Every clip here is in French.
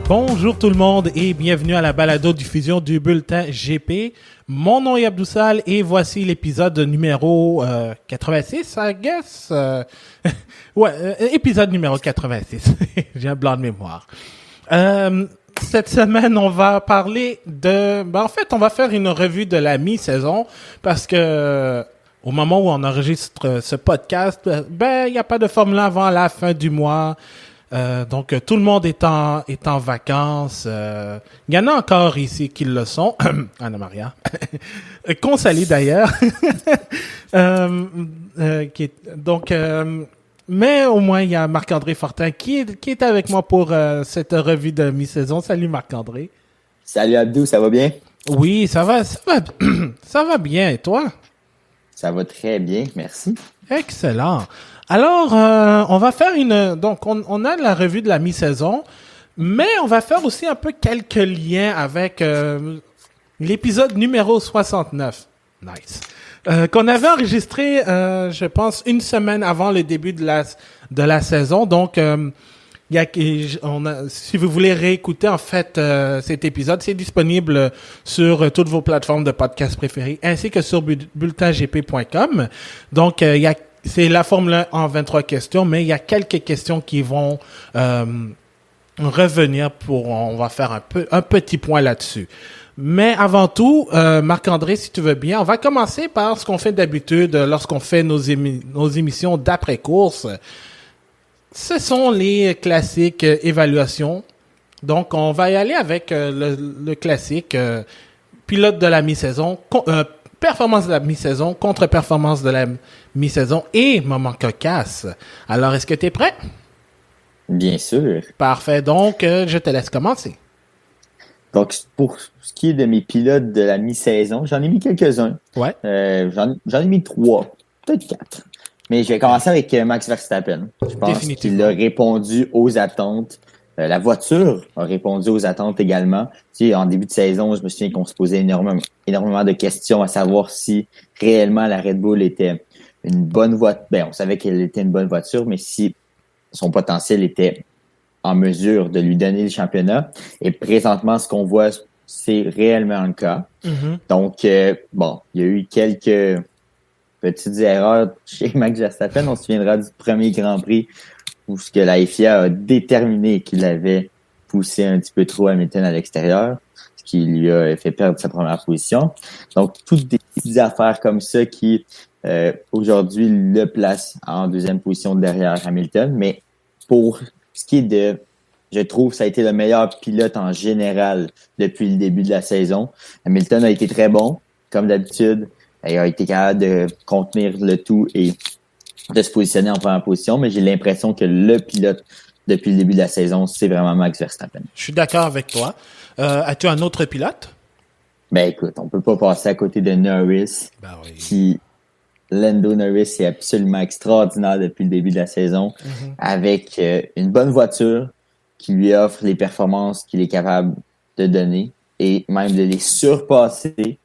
Bonjour tout le monde et bienvenue à la balado-diffusion du bulletin GP. Mon nom est Abdoussal et voici l'épisode numéro 86, I guess. Épisode numéro 86. J'ai un blanc de mémoire. Cette semaine, on va parler de... on va faire une revue de la mi-saison parce que au moment où on enregistre ce podcast, il n'y a pas de Formule 1 avant la fin du mois. Donc, tout le monde est en vacances. Il y en a encore ici qui le sont. Anna-Maria. Qu'on salue d'ailleurs. Mais au moins, il y a Marc-André Fortin qui est avec moi pour cette revue de mi-saison. Salut Marc-André. Salut Abdou, ça va bien? Oui, ça va ça va bien. Et toi? Ça va très bien, merci. Excellent. Alors, on va faire donc, on a la revue de la mi-saison, mais on va faire aussi un peu quelques liens avec l'épisode numéro 69. Nice. Qu'on avait enregistré, je pense, une semaine avant le début de la saison. Donc, si vous voulez réécouter, en fait, cet épisode, c'est disponible sur toutes vos plateformes de podcast préférées, ainsi que sur bulletingp.com. Donc, c'est la Formule 1 en 23 questions, mais il y a quelques questions qui vont revenir on va faire un petit point là-dessus. Mais avant tout, Marc-André, si tu veux bien, on va commencer par ce qu'on fait d'habitude lorsqu'on fait nos émissions d'après-course. Ce sont les classiques évaluations. Donc, on va y aller avec le classique pilote de la mi-saison, performance de la mi-saison, contre-performance de la mi-saison et moment cocasse. Alors, est-ce que tu es prêt? Bien sûr. Parfait. Donc, je te laisse commencer. Donc, pour ce qui est de mes pilotes de la mi-saison, j'en ai mis quelques-uns. Ouais. J'en ai mis 3, peut-être 4. Mais je vais commencer avec Max Verstappen. Je pense qu'il a répondu aux attentes. La voiture a répondu aux attentes également. Tu sais, en début de saison, je me souviens qu'on se posait énormément de questions à savoir si réellement la Red Bull était une bonne voiture. On savait qu'elle était une bonne voiture, mais si son potentiel était en mesure de lui donner le championnat. Et présentement, ce qu'on voit, c'est réellement le cas. Mm-hmm. Donc, il y a eu quelques petites erreurs chez Max Verstappen. On se souviendra du premier Grand Prix où ce que la FIA a déterminé qu'il avait poussé un petit peu trop Hamilton à l'extérieur, ce qui lui a fait perdre sa première position. Donc, toutes des petites affaires comme ça qui, aujourd'hui, le placent en deuxième position derrière Hamilton. Mais pour ce qui est je trouve que ça a été le meilleur pilote en général depuis le début de la saison. Hamilton a été très bon, comme d'habitude. Il a été capable de contenir le tout et de se positionner en première position, mais j'ai l'impression que le pilote depuis le début de la saison, c'est vraiment Max Verstappen. Je suis d'accord avec toi. As-tu un autre pilote? Écoute, on peut pas passer à côté de Norris, oui. Lando Norris est absolument extraordinaire depuis le début de la saison, avec une bonne voiture qui lui offre les performances qu'il est capable de donner et même de les surpasser.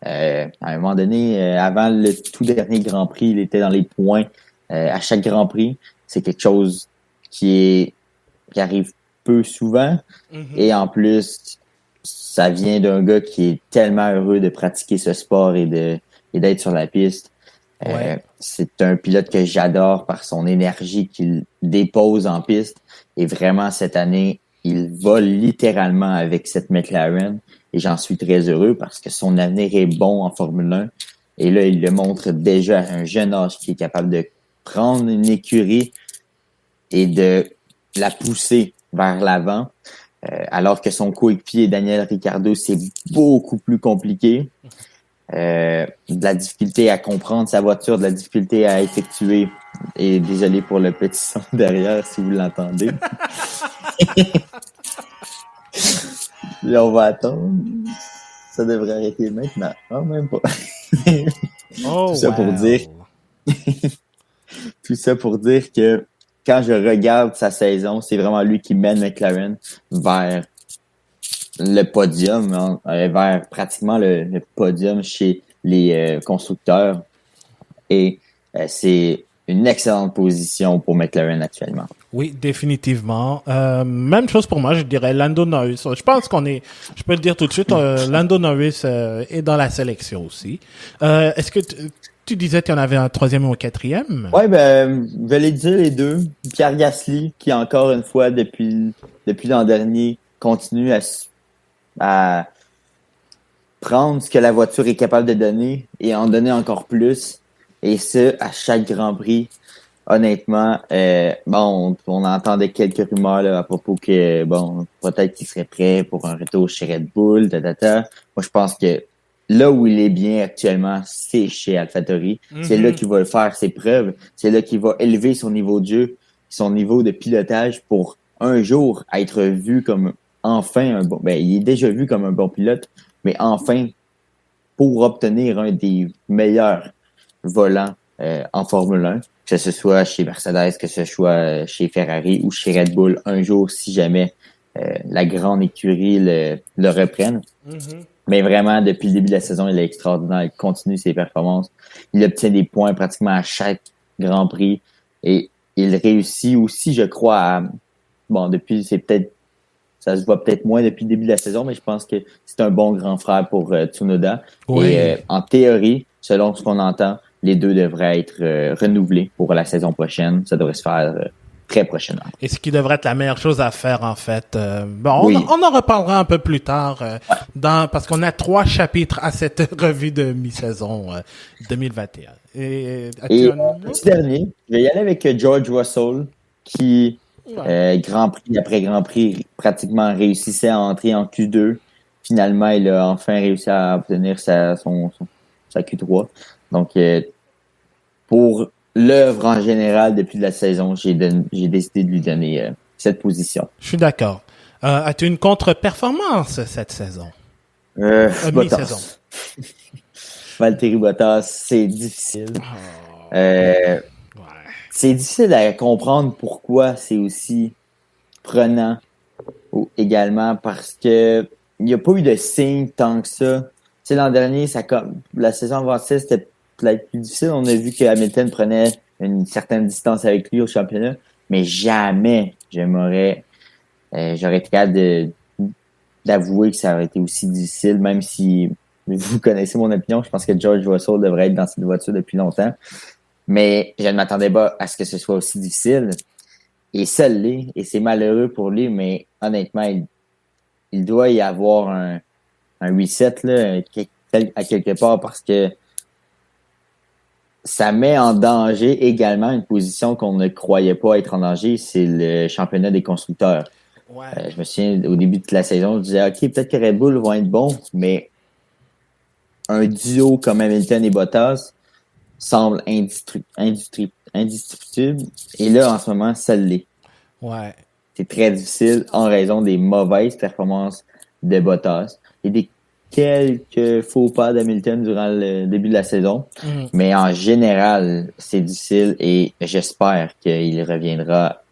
À un moment donné, avant le tout dernier Grand Prix, il était dans les points à chaque Grand Prix. C'est quelque chose qui arrive peu souvent. Et en plus, ça vient d'un gars qui est tellement heureux de pratiquer ce sport et d'être sur la piste. Ouais. C'est un pilote que j'adore par son énergie qu'il dépose en piste. Et vraiment, cette année, il vole littéralement avec cette McLaren. Et j'en suis très heureux parce que son avenir est bon en Formule 1. Et là, il le montre déjà à un jeune âge qui est capable de prendre une écurie et de la pousser vers l'avant. Alors que son coéquipier Daniel Ricciardo, c'est beaucoup plus compliqué. De la difficulté à comprendre sa voiture, de la difficulté à effectuer. Et désolé pour le petit son derrière si vous l'entendez. Là, on va attendre. Ça devrait arrêter maintenant. Non, même pas. Tout ça pour dire que quand je regarde sa saison, c'est vraiment lui qui mène McLaren vers le podium, vers pratiquement le podium chez les constructeurs. Et c'est Mm-hmm. excellente position pour McLaren actuellement. Oui, définitivement. Même chose pour moi, je dirais Lando Norris. Je pense je peux le dire tout de suite, Lando Norris est dans la sélection aussi. Est-ce que tu disais qu'il y en avait un troisième ou un quatrième? Ouais, ben, je vais les dire les deux. Pierre Gasly, qui encore une fois, depuis l'an dernier, continue à prendre ce que la voiture est capable de donner et en donner encore plus. Et ce, à chaque Grand Prix. Honnêtement, on entendait quelques rumeurs là, à propos que, peut-être qu'il serait prêt pour un retour chez Red Bull, Moi, je pense que là où il est bien actuellement, c'est chez AlphaTauri. Mm-hmm. C'est là qu'il va faire ses preuves. C'est là qu'il va élever son niveau de jeu, son niveau de pilotage pour un jour être vu comme enfin un bon... il est déjà vu comme un bon pilote, mais enfin, pour obtenir un des meilleurs volants en Formule 1, que ce soit chez Mercedes, que ce soit chez Ferrari ou chez Red Bull, un jour, si jamais la grande écurie le reprenne. Mm-hmm. Mais vraiment, depuis le début de la saison, il est extraordinaire. Il continue ses performances. Il obtient des points pratiquement à chaque Grand Prix. Et il réussit aussi, je crois, ça se voit peut-être moins depuis le début de la saison, mais je pense que c'est un bon grand frère pour Tsunoda. Oui. Et en théorie, selon ce qu'on entend, les deux devraient être renouvelés pour la saison prochaine. Ça devrait se faire très prochainement. Et ce qui devrait être la meilleure chose à faire, en fait. Oui. On en reparlera un peu plus tard, parce qu'on a 3 chapitres à cette revue de mi-saison 2021. Et petit dernier, je vais y aller avec George Russell, qui, Grand Prix après Grand Prix, pratiquement réussissait à entrer en Q2. Finalement, il a enfin réussi à obtenir sa Q3. Donc, pour l'œuvre en général depuis la saison, j'ai décidé de lui donner cette position. Je suis d'accord. As-tu une contre-performance cette saison? Mi-saison. Valtteri Bottas, c'est difficile. C'est difficile à comprendre pourquoi c'est aussi prenant également, parce que il n'y a pas eu de signe tant que ça. Tu sais, l'an dernier, la saison avant ça, c'était peut-être plus difficile. On a vu que Hamilton prenait une certaine distance avec lui au championnat, mais jamais j'aurais été capable d'avouer que ça aurait été aussi difficile, même si vous connaissez mon opinion. Je pense que George Russell devrait être dans cette voiture depuis longtemps, mais je ne m'attendais pas à ce que ce soit aussi difficile. Et ça l'est, et c'est malheureux pour lui, mais honnêtement, il doit y avoir un reset là, à quelque part, parce que ça met en danger également une position qu'on ne croyait pas être en danger, c'est le championnat des constructeurs. Ouais. Je me souviens, au début de la saison, je disais, OK, peut-être que Red Bull vont être bons, mais un duo comme Hamilton et Bottas semble indestructible. Et là, en ce moment, ça l'est. Ouais. C'est très difficile en raison des mauvaises performances de Bottas et des quelques faux pas d'Hamilton durant le début de la saison. Mm-hmm. Mais en général, c'est difficile et j'espère qu'il reviendra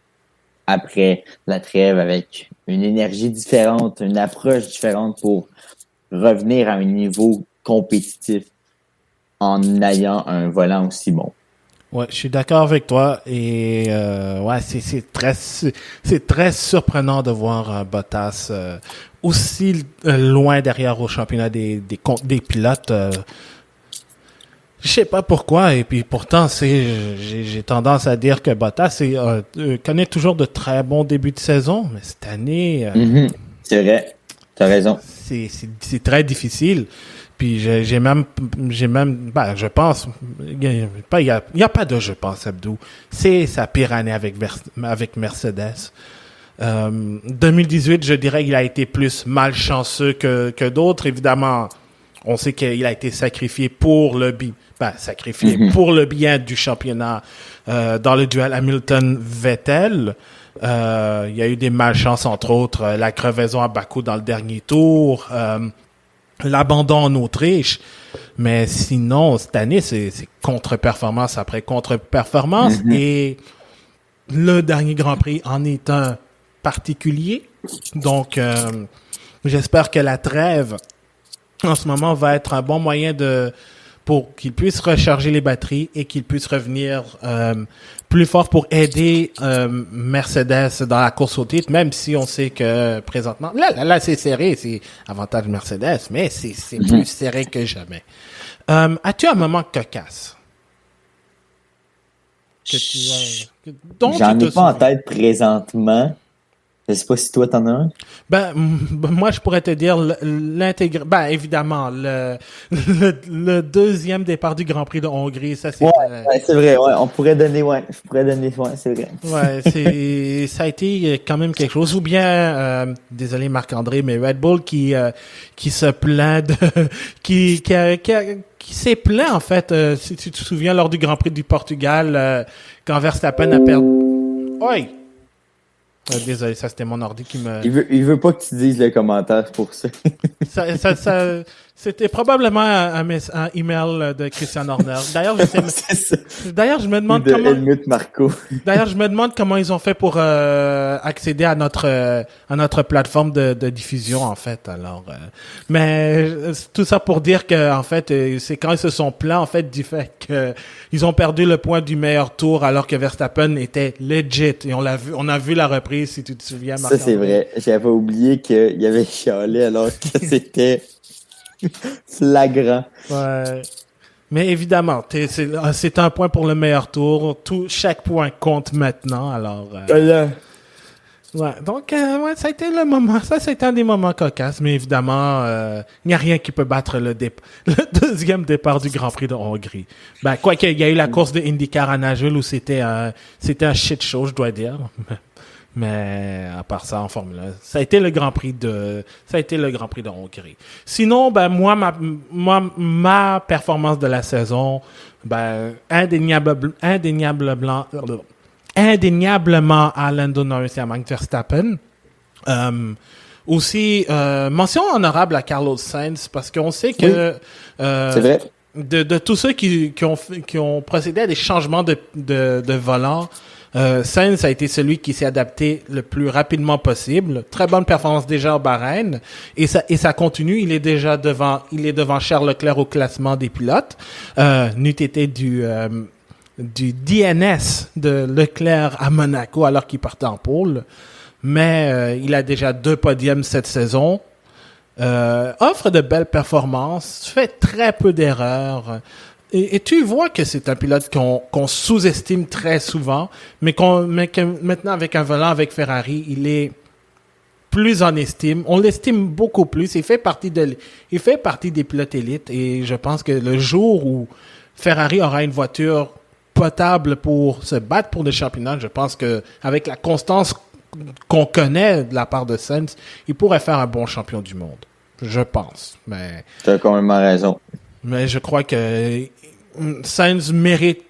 après la trêve avec une énergie différente, une approche différente pour revenir à un niveau compétitif en ayant un volant aussi bon. Ouais, je suis d'accord avec toi et c'est très surprenant de voir Bottas aussi loin derrière au championnat des pilotes. Je sais pas pourquoi, et puis pourtant j'ai tendance à dire que Bottas connaît toujours de très bons débuts de saison, mais cette année c'est vrai, t'as raison. C'est très difficile. Puis j'ai même je pense il y a pas de je pense, Abdou. C'est sa pire année avec Mercedes. 2018, je dirais qu'il a été plus malchanceux que d'autres. Évidemment, on sait qu'il a été sacrifié pour le pour le bien du championnat dans le duel Hamilton-Vettel. Il y a eu des malchances, entre autres la crevaison à Bakou dans le dernier tour, l'abandon en Autriche. Mais sinon, cette année, c'est contre-performance après contre-performance. Et le dernier Grand Prix en est un particulier. Donc, j'espère que la trêve, en ce moment, va être un bon moyen pour qu'il puisse recharger les batteries et qu'il puisse revenir plus fort pour aider Mercedes dans la course au titre, même si on sait que présentement, là c'est serré, c'est avantage Mercedes, mais c'est plus serré que jamais. As-tu un moment cocasse? J'en ai pas en tête présentement. Je sais pas si toi t'en as un. Moi je pourrais te dire évidemment le deuxième départ du Grand Prix de Hongrie, ça c'est c'est vrai, je pourrais donner c'est vrai. Ouais, ça a été quand même quelque chose, ou bien désolé Marc-André, mais Red Bull qui se plaint de qui s'est plaint en fait, si tu te souviens lors du Grand Prix du Portugal quand Verstappen a perdu. Oi. Désolé, ça c'était mon ordi qui me... Il veut pas que tu dises le commentaire pour ça. C'était probablement un email de Christian Horner. D'ailleurs, je me demande comment... Helmut Marko. D'ailleurs, je me demande comment ils ont fait pour accéder à notre plateforme de diffusion en fait. Alors, mais tout ça pour dire que en fait, c'est quand ils se sont plaints en fait du fait que ils ont perdu le point du meilleur tour alors que Verstappen était legit et on a vu la reprise si tu te souviens. Ça c'est vrai. J'avais oublié qu'il y avait chialé alors que c'était flagrant. Ouais. Mais évidemment, c'est un point pour le meilleur tour. Chaque point compte maintenant. Alors, ouais. Donc, ça a été le moment. Ça, c'était un des moments cocasses. Mais évidemment, il n'y a rien qui peut battre le deuxième départ du Grand Prix de Hongrie. Quoi qu'il y a eu la course de IndyCar à Nashville où c'était un shit show, je dois dire. Mais à part ça, en Formule 1, ça a été le Grand Prix de Hongrie. Sinon, ma performance de la saison, indéniablement à Lando Norris et à Max Verstappen. Aussi, mention honorable à Carlos Sainz parce qu'on sait que c'est vrai. De tous ceux qui ont procédé à des changements de volant. Sainz a été celui qui s'est adapté le plus rapidement possible. Très bonne performance déjà au Bahreïn. Et ça continue. Il est devant Charles Leclerc au classement des pilotes. N'eût été du DNS de Leclerc à Monaco alors qu'il partait en pôle. Mais il a déjà 2 podiums cette saison. Offre de belles performances. Fait très peu d'erreurs. Et tu vois que c'est un pilote qu'on sous-estime très souvent, mais que maintenant avec un volant avec Ferrari, il est plus en estime. On l'estime beaucoup plus. Il fait partie des pilotes élites. Et je pense que le jour où Ferrari aura une voiture potable pour se battre pour le championnat, je pense que avec la constance qu'on connaît de la part de Sainz, il pourrait faire un bon champion du monde. Je pense. Mais tu as quand même raison. Mais je crois que Sainz mérite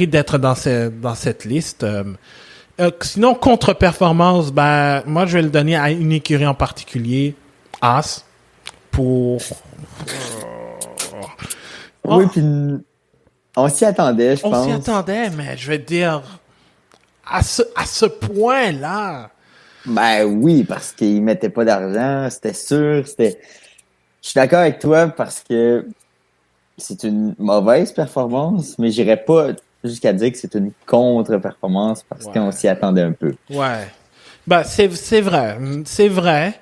d'être dans cette liste. Sinon, contre-performance, moi, je vais le donner à une écurie en particulier, Haas, pour... Oui, puis on s'y attendait, je pense. On s'y attendait, mais je vais te dire, à ce point-là... oui, parce qu'ils mettaient pas d'argent, c'était sûr, Je suis d'accord avec toi parce que c'est une mauvaise performance, mais j'irais pas jusqu'à dire que c'est une contre-performance parce qu'on s'y attendait un peu. Ouais. C'est vrai. C'est vrai.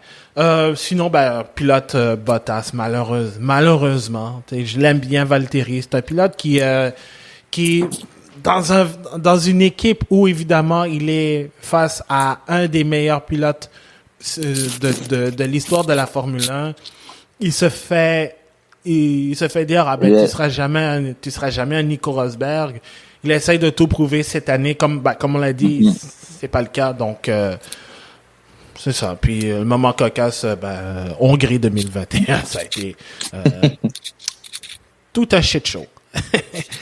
Sinon, pilote Bottas, malheureusement. Je l'aime bien, Valtteri. C'est un pilote qui dans une équipe où, évidemment, il est face à un des meilleurs pilotes de l'histoire de la Formule 1, il se fait dire, tu seras jamais un Nico Rosberg. Il essaye de tout prouver cette année, comme on l'a dit, c'est pas le cas, donc, c'est ça. Puis, le moment cocasse, Hongrie 2021, ça a été, tout un shit show.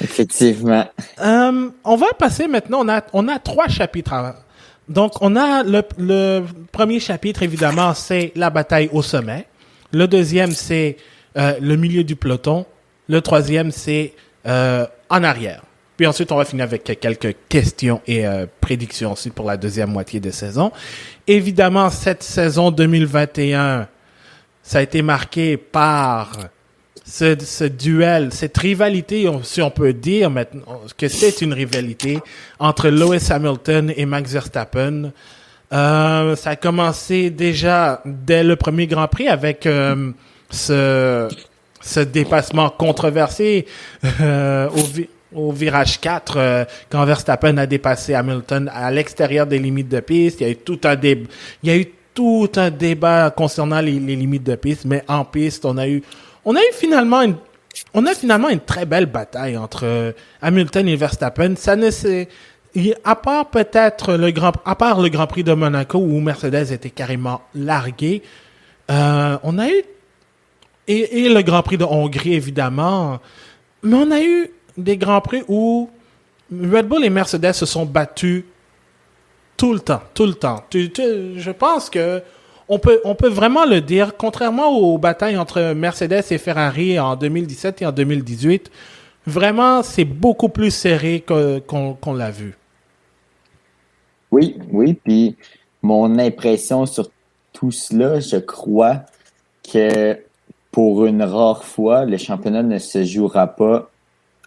Effectivement. On va passer maintenant, on a 3 chapitres. Donc, on a le premier chapitre, évidemment, c'est la bataille au sommet. Le deuxième, c'est le milieu du peloton. Le troisième, c'est en arrière. Puis ensuite, on va finir avec quelques questions et prédictions ensuite pour la deuxième moitié de saison. Évidemment, cette saison 2021, ça a été marqué par ce duel, cette rivalité, si on peut dire maintenant que c'est une rivalité entre Lewis Hamilton et Max Verstappen. Ça a commencé déjà dès le premier Grand Prix avec ce dépassement controversé au virage 4 quand Verstappen a dépassé Hamilton à l'extérieur des limites de piste. Il y a eu tout un débat concernant les limites de piste, mais en piste, on a eu finalement une très belle bataille entre Hamilton et Verstappen. À part le Grand Prix de Monaco où Mercedes était carrément largué, on a eu et le Grand Prix de Hongrie évidemment, mais on a eu des Grands Prix où Red Bull et Mercedes se sont battus tout le temps. Je pense que on peut vraiment le dire, contrairement aux batailles entre Mercedes et Ferrari en 2017 et en 2018, vraiment c'est beaucoup plus serré qu'on l'a vu. Oui, puis mon impression sur tout cela, je crois que pour une rare fois, le championnat ne se jouera pas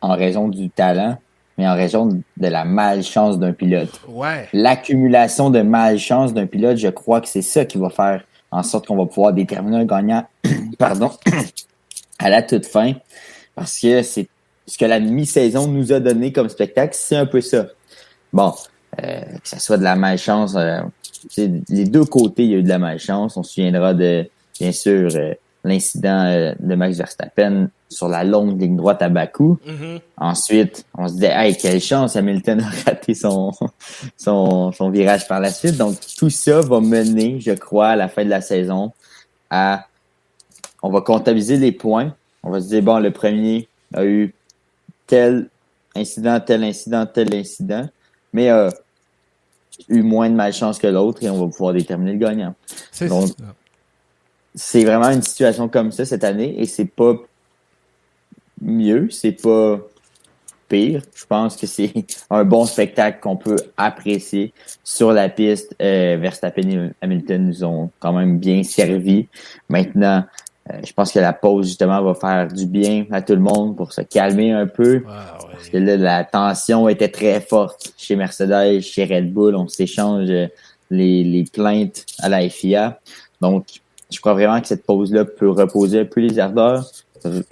en raison du talent, mais en raison de la malchance d'un pilote. Ouais. L'accumulation de malchance d'un pilote, je crois que c'est ça qui va faire en sorte qu'on va pouvoir déterminer un gagnant à la toute fin, parce que c'est ce que la mi-saison nous a donné comme spectacle, c'est un peu ça. Bon, que ça soit de la malchance, les deux côtés, il y a eu de la malchance. On se souviendra de, bien sûr, l'incident de Max Verstappen sur la longue ligne droite à Bakou. Mm-hmm. Ensuite, on se disait, hey, quelle chance, Hamilton a raté son virage par la suite. Donc, tout ça va mener, je crois, à la fin de la saison on va comptabiliser les points. On va se dire, bon, le premier a eu tel incident, mais a eu moins de malchance que l'autre et on va pouvoir déterminer le gagnant. Donc, c'est vraiment une situation comme ça cette année et c'est pas mieux, c'est pas pire. Je pense que c'est un bon spectacle qu'on peut apprécier sur la piste. Verstappen et Hamilton nous ont quand même bien servi. Maintenant, je pense que la pause, justement, va faire du bien à tout le monde pour se calmer un peu. Ouais. Parce que là, la tension était très forte chez Mercedes, chez Red Bull. On s'échange les plaintes à la FIA. Donc, je crois vraiment que cette pause-là peut reposer un peu les ardeurs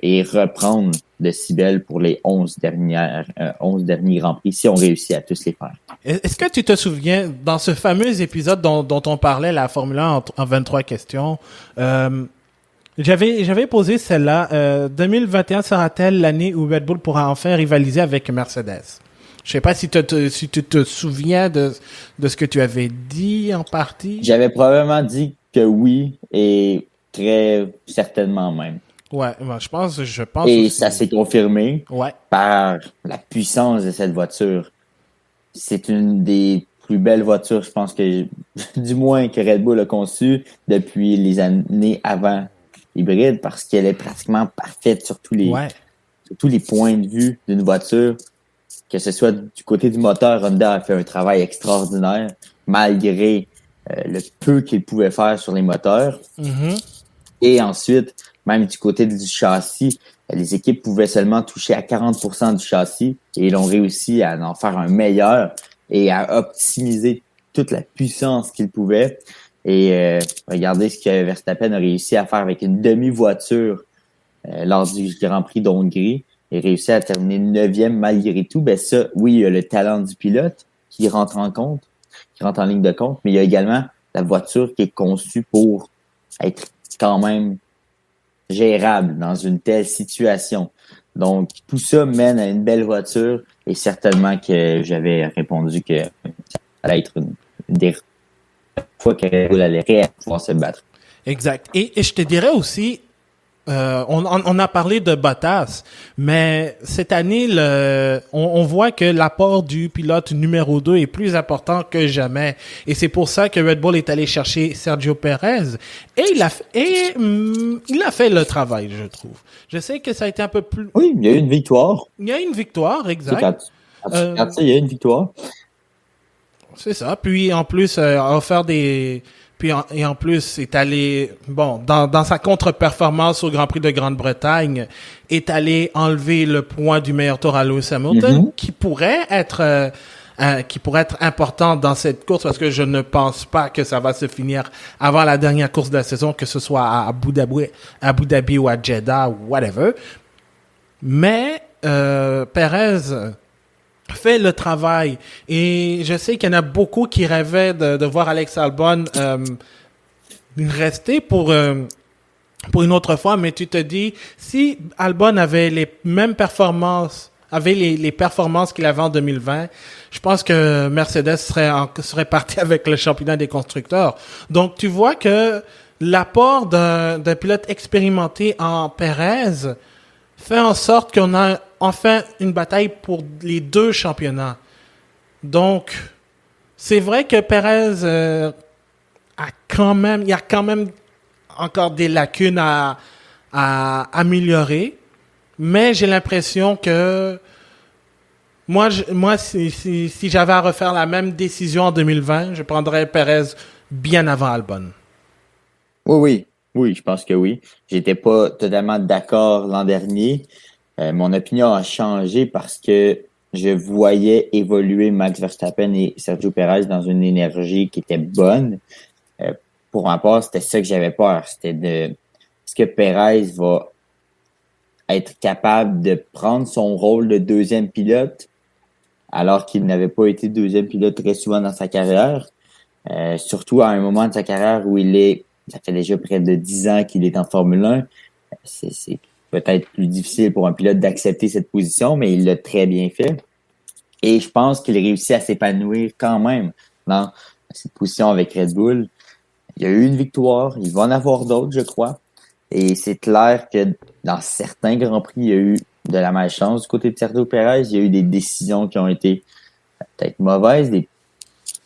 et reprendre de si belle pour les 11 derniers Grands Prix si on réussit à tous les faire. Est-ce que tu te souviens, dans ce fameux épisode dont on parlait, la Formule 1 en 23 questions, j'avais posé celle-là, 2021 sera-t-elle l'année où Red Bull pourra enfin rivaliser avec Mercedes? Je sais pas si tu te souviens de ce que tu avais dit en partie. J'avais probablement dit que oui, et très certainement même. Ouais, je pense et aussi. Ça s'est confirmé par la puissance de cette voiture. C'est une des plus belles voitures, je pense que du moins que Red Bull a conçue depuis les années avant hybride, parce qu'elle est pratiquement parfaite sur tous les points de vue d'une voiture. Que ce soit du côté du moteur, Honda a fait un travail extraordinaire, malgré le peu qu'il pouvait faire sur les moteurs. Mm-hmm. Et ensuite, même du côté du châssis, les équipes pouvaient seulement toucher à 40% du châssis et ils ont réussi à en faire un meilleur et à optimiser toute la puissance qu'ils pouvaient. Et regardez ce que Verstappen a réussi à faire avec une demi-voiture lors du Grand Prix d'Hongrie et réussi à terminer 9e malgré tout. Ben ça, oui, il y a le talent du pilote qui rentre en ligne de compte, mais il y a également la voiture qui est conçue pour être quand même gérable dans une telle situation. Donc, tout ça mène à une belle voiture et certainement que j'avais répondu que ça allait être une des fois que Red Bull allait réellement pouvoir se battre. Exact. Et je te dirais aussi, on a parlé de Bottas, mais cette année, on voit que l'apport du pilote numéro 2 est plus important que jamais. Et c'est pour ça que Red Bull est allé chercher Sergio Perez. Et il a fait le travail, je trouve. Je sais que ça a été un peu plus... Oui, il y a eu une victoire. Il y a une victoire, exact. Quand il y a une victoire. C'est ça. Puis, en plus, a offert des Et en plus, est allé, bon, dans sa contre-performance au Grand Prix de Grande-Bretagne, est allé enlever le point du meilleur tour à Lewis Hamilton, qui pourrait être important dans cette course, parce que je ne pense pas que ça va se finir avant la dernière course de la saison, que ce soit à Abu Dhabi ou à Jeddah ou whatever. Mais Perez fait le travail, et je sais qu'il y en a beaucoup qui rêvaient de voir Alex Albon rester pour une autre fois, mais tu te dis, si Albon avait les mêmes performances, avait les performances qu'il avait en 2020, je pense que Mercedes serait parti avec le championnat des constructeurs. Donc tu vois que l'apport d'un pilote expérimenté en Perez fait en sorte qu'on a enfin une bataille pour les deux championnats. Donc, c'est vrai que Perez il y a quand même encore des lacunes à améliorer, mais j'ai l'impression que moi, si j'avais à refaire la même décision en 2020, je prendrais Perez bien avant Albon. Oui, je pense que oui. J'étais pas totalement d'accord l'an dernier. Mon opinion a changé parce que je voyais évoluer Max Verstappen et Sergio Perez dans une énergie qui était bonne. Pour ma part, c'était ça que j'avais peur. C'était est-ce que Perez va être capable de prendre son rôle de deuxième pilote alors qu'il n'avait pas été deuxième pilote très souvent dans sa carrière, surtout à un moment de sa carrière où ça fait déjà près de 10 ans qu'il est en Formule 1. C'est peut-être plus difficile pour un pilote d'accepter cette position, mais il l'a très bien fait. Et je pense qu'il réussit à s'épanouir quand même dans cette position avec Red Bull. Il y a eu une victoire, il va en avoir d'autres, je crois. Et c'est clair que dans certains Grands Prix, il y a eu de la malchance du côté de Sergio Perez. Il y a eu des décisions qui ont été peut-être mauvaises, des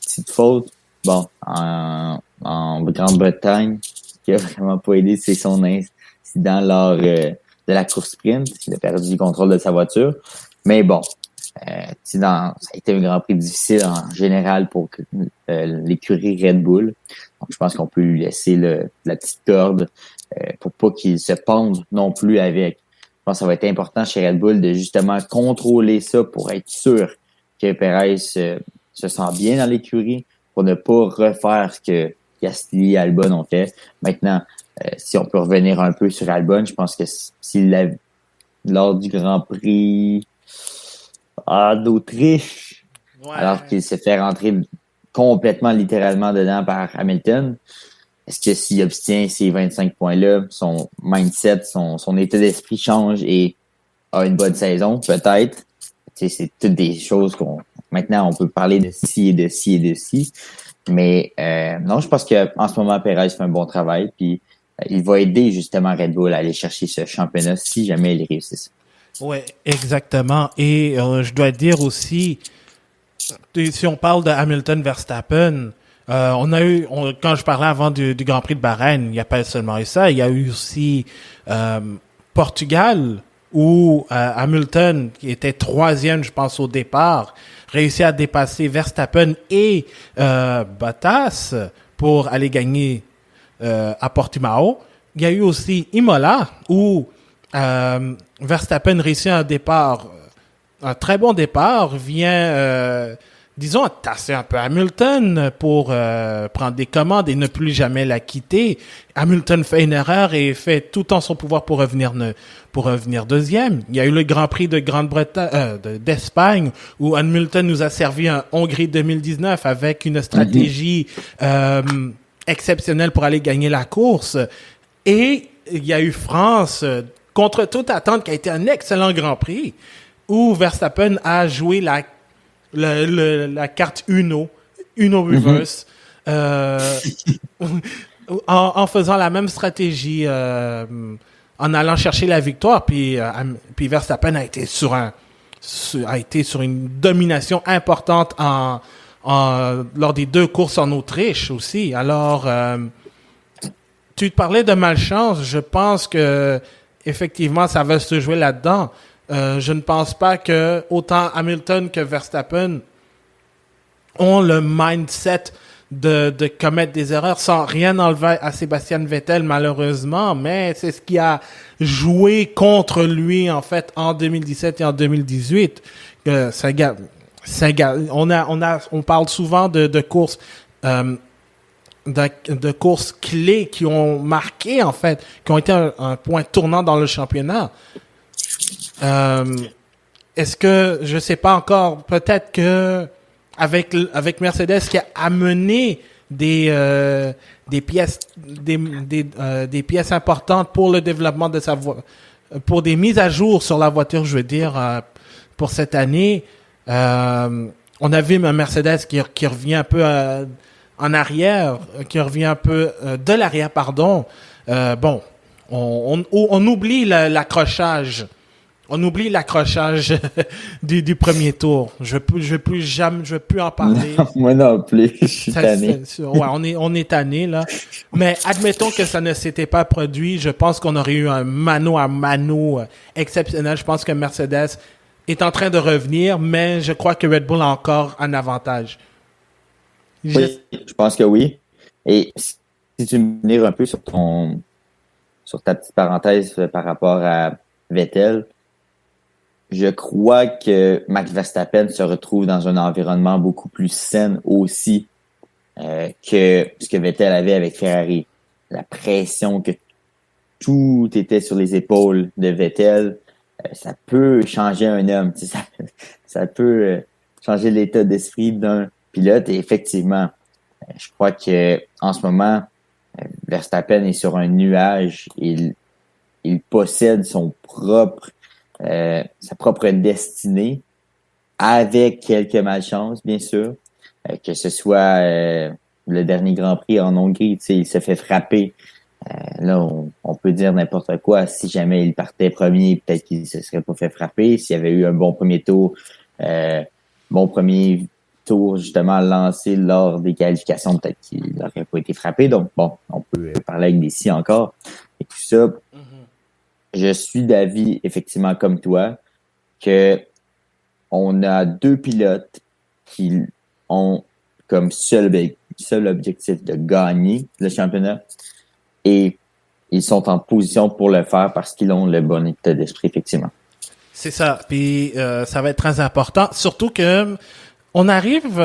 petites fautes. Bon, en Grande-Bretagne, ce qui a vraiment pas aidé, c'est son incident lors de la course sprint. Il a perdu le contrôle de sa voiture. Mais bon, ça a été un Grand Prix difficile en général pour l'écurie Red Bull. Donc, je pense qu'on peut lui laisser la petite corde pour pas qu'il se pende non plus avec. Je pense que ça va être important chez Red Bull de justement contrôler ça pour être sûr que Perez se sent bien dans l'écurie, pour ne pas refaire ce que Gasly et Albon ont fait. Maintenant, si on peut revenir un peu sur Albon, je pense que lors du Grand Prix d'Autriche, alors qu'il s'est fait rentrer complètement littéralement dedans par Hamilton, est-ce que s'il obtient ces 25 points-là, son mindset, son état d'esprit change et a une bonne saison? Peut-être. C'est toutes des choses maintenant, on peut parler de ci et de ci et de ci. Mais non, je pense qu'en ce moment, Perez fait un bon travail. Puis il va aider justement Red Bull à aller chercher ce championnat si jamais ils réussissent. Oui, exactement. Et je dois dire aussi, si on parle de Hamilton-Verstappen, quand je parlais avant du Grand Prix de Bahreïn, il n'y a pas seulement eu ça, il y a eu aussi Portugal, où Hamilton, qui était troisième, je pense, au départ, réussit à dépasser Verstappen et Bottas pour aller gagner à Portimao. Il y a eu aussi Imola, où Verstappen réussit un très bon départ, vient, disons, tasser un peu Hamilton pour prendre des commandes et ne plus jamais la quitter. Hamilton fait une erreur et fait tout en son pouvoir pour revenir deuxième. Il y a eu le Grand Prix de Grande-Bretagne, d'Espagne, où Hamilton nous a servi un Hongrie 2019 avec une stratégie exceptionnelle pour aller gagner la course. Et il y a eu France, contre toute attente, qui a été un excellent Grand Prix, où Verstappen a joué la carte Uno reverse, en faisant la même stratégie, en allant chercher la victoire, puis Verstappen a été sur une domination importante lors des deux courses en Autriche aussi. Alors, tu te parlais de malchance, je pense que effectivement ça va se jouer là-dedans. Je ne pense pas que autant Hamilton que Verstappen ont le mindset de commettre des erreurs sans rien enlever à Sébastien Vettel, malheureusement, mais c'est ce qui a joué contre lui, en fait, en 2017 et en 2018. On parle souvent de courses, de courses clés qui ont marqué, en fait, qui ont été un point tournant dans le championnat. Est-ce que, je sais pas encore, peut-être que avec Mercedes qui a amené des pièces des pièces importantes pour le développement de sa pour des mises à jour sur la voiture, je veux dire, pour cette année, on a vu un Mercedes qui revient un peu en arrière, qui revient un peu de l'arrière, pardon. Bon, on oublie l'accrochage. On oublie l'accrochage du premier tour. Je veux plus en parler. Moi non plus, je suis tanné. Ouais, on est tanné, là. Mais admettons que ça ne s'était pas produit. Je pense qu'on aurait eu un mano à mano exceptionnel. Je pense que Mercedes est en train de revenir, mais je crois que Red Bull a encore un avantage. Oui, je pense que oui. Et si tu me venir un peu sur ta petite parenthèse par rapport à Vettel, je crois que Max Verstappen se retrouve dans un environnement beaucoup plus sain aussi que ce que Vettel avait avec Ferrari. La pression que tout était sur les épaules de Vettel, ça peut changer un homme. Ça peut changer l'état d'esprit d'un pilote. Et effectivement, je crois que en ce moment, Verstappen est sur un nuage. Il possède sa propre destinée, avec quelques malchances, bien sûr, que ce soit le dernier Grand Prix en Hongrie, il se fait frapper. Là, on peut dire n'importe quoi. Si jamais il partait premier, peut-être qu'il se serait pas fait frapper. S'il y avait eu un bon premier tour justement lancé lors des qualifications, peut-être qu'il n'aurait pas été frappé. Donc, bon, on peut parler avec des si encore. Et tout ça, je suis d'avis, effectivement, comme toi, que on a deux pilotes qui ont comme seul objectif de gagner le championnat et ils sont en position pour le faire parce qu'ils ont le bon état d'esprit, effectivement. C'est ça. Puis ça va être très important. Surtout que on arrive,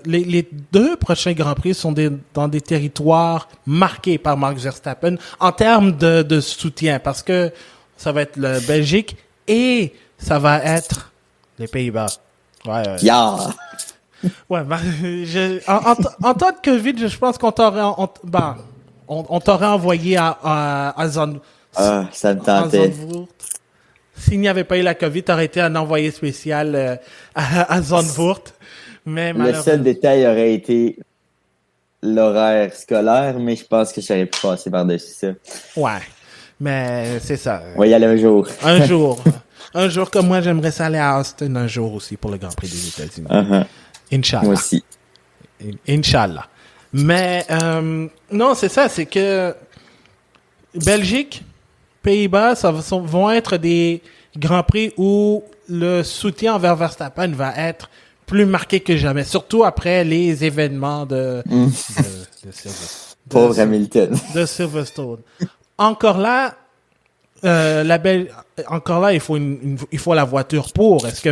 les deux prochains Grands Prix sont dans des territoires marqués par Max Verstappen en termes de soutien, parce que ça va être la Belgique et ça va être les Pays-Bas. Ouais. Yeah! Ouais, en temps de COVID, je pense qu'on t'aurait, on t'aurait envoyé à Zandvoort. Ah, ça me tentait. S'il n'y avait pas eu la COVID, t'aurais été un envoyé spécial à Zandvoort. Mais le seul détail aurait été l'horaire scolaire, mais je pense que j'aurais pu passer par-dessus ça. Ouais, mais c'est ça. On va y aller un jour. Un jour. Un jour comme moi, j'aimerais ça aller à Austin un jour aussi pour le Grand Prix des États-Unis. Inch'Allah. Moi aussi. Inch'Allah. Mais non, c'est ça, c'est que Belgique, Pays-Bas, vont être des Grands Prix où le soutien envers Verstappen va être plus marqué que jamais, surtout après les événements de Hamilton. De Silverstone. Encore là, il faut la voiture pour. Est-ce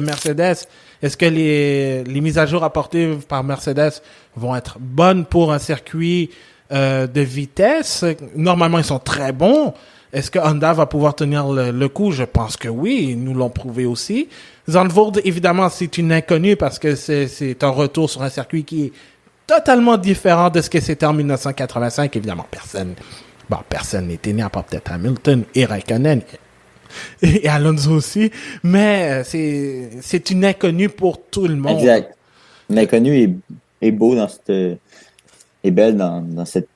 que les mises à jour apportées par Mercedes vont être bonnes pour un circuit de vitesse? Normalement, ils sont très bons. Est-ce que Honda va pouvoir tenir le coup? Je pense que oui, ils nous l'ont prouvé aussi. Zandvoort, évidemment, c'est une inconnue parce que c'est un retour sur un circuit qui est totalement différent de ce que c'était en 1985. Évidemment, personne n'était né à part peut-être Hamilton et Raikkonen et Alonso aussi, mais c'est une inconnue pour tout le monde. Exact. L'inconnu est beau est belle dans cette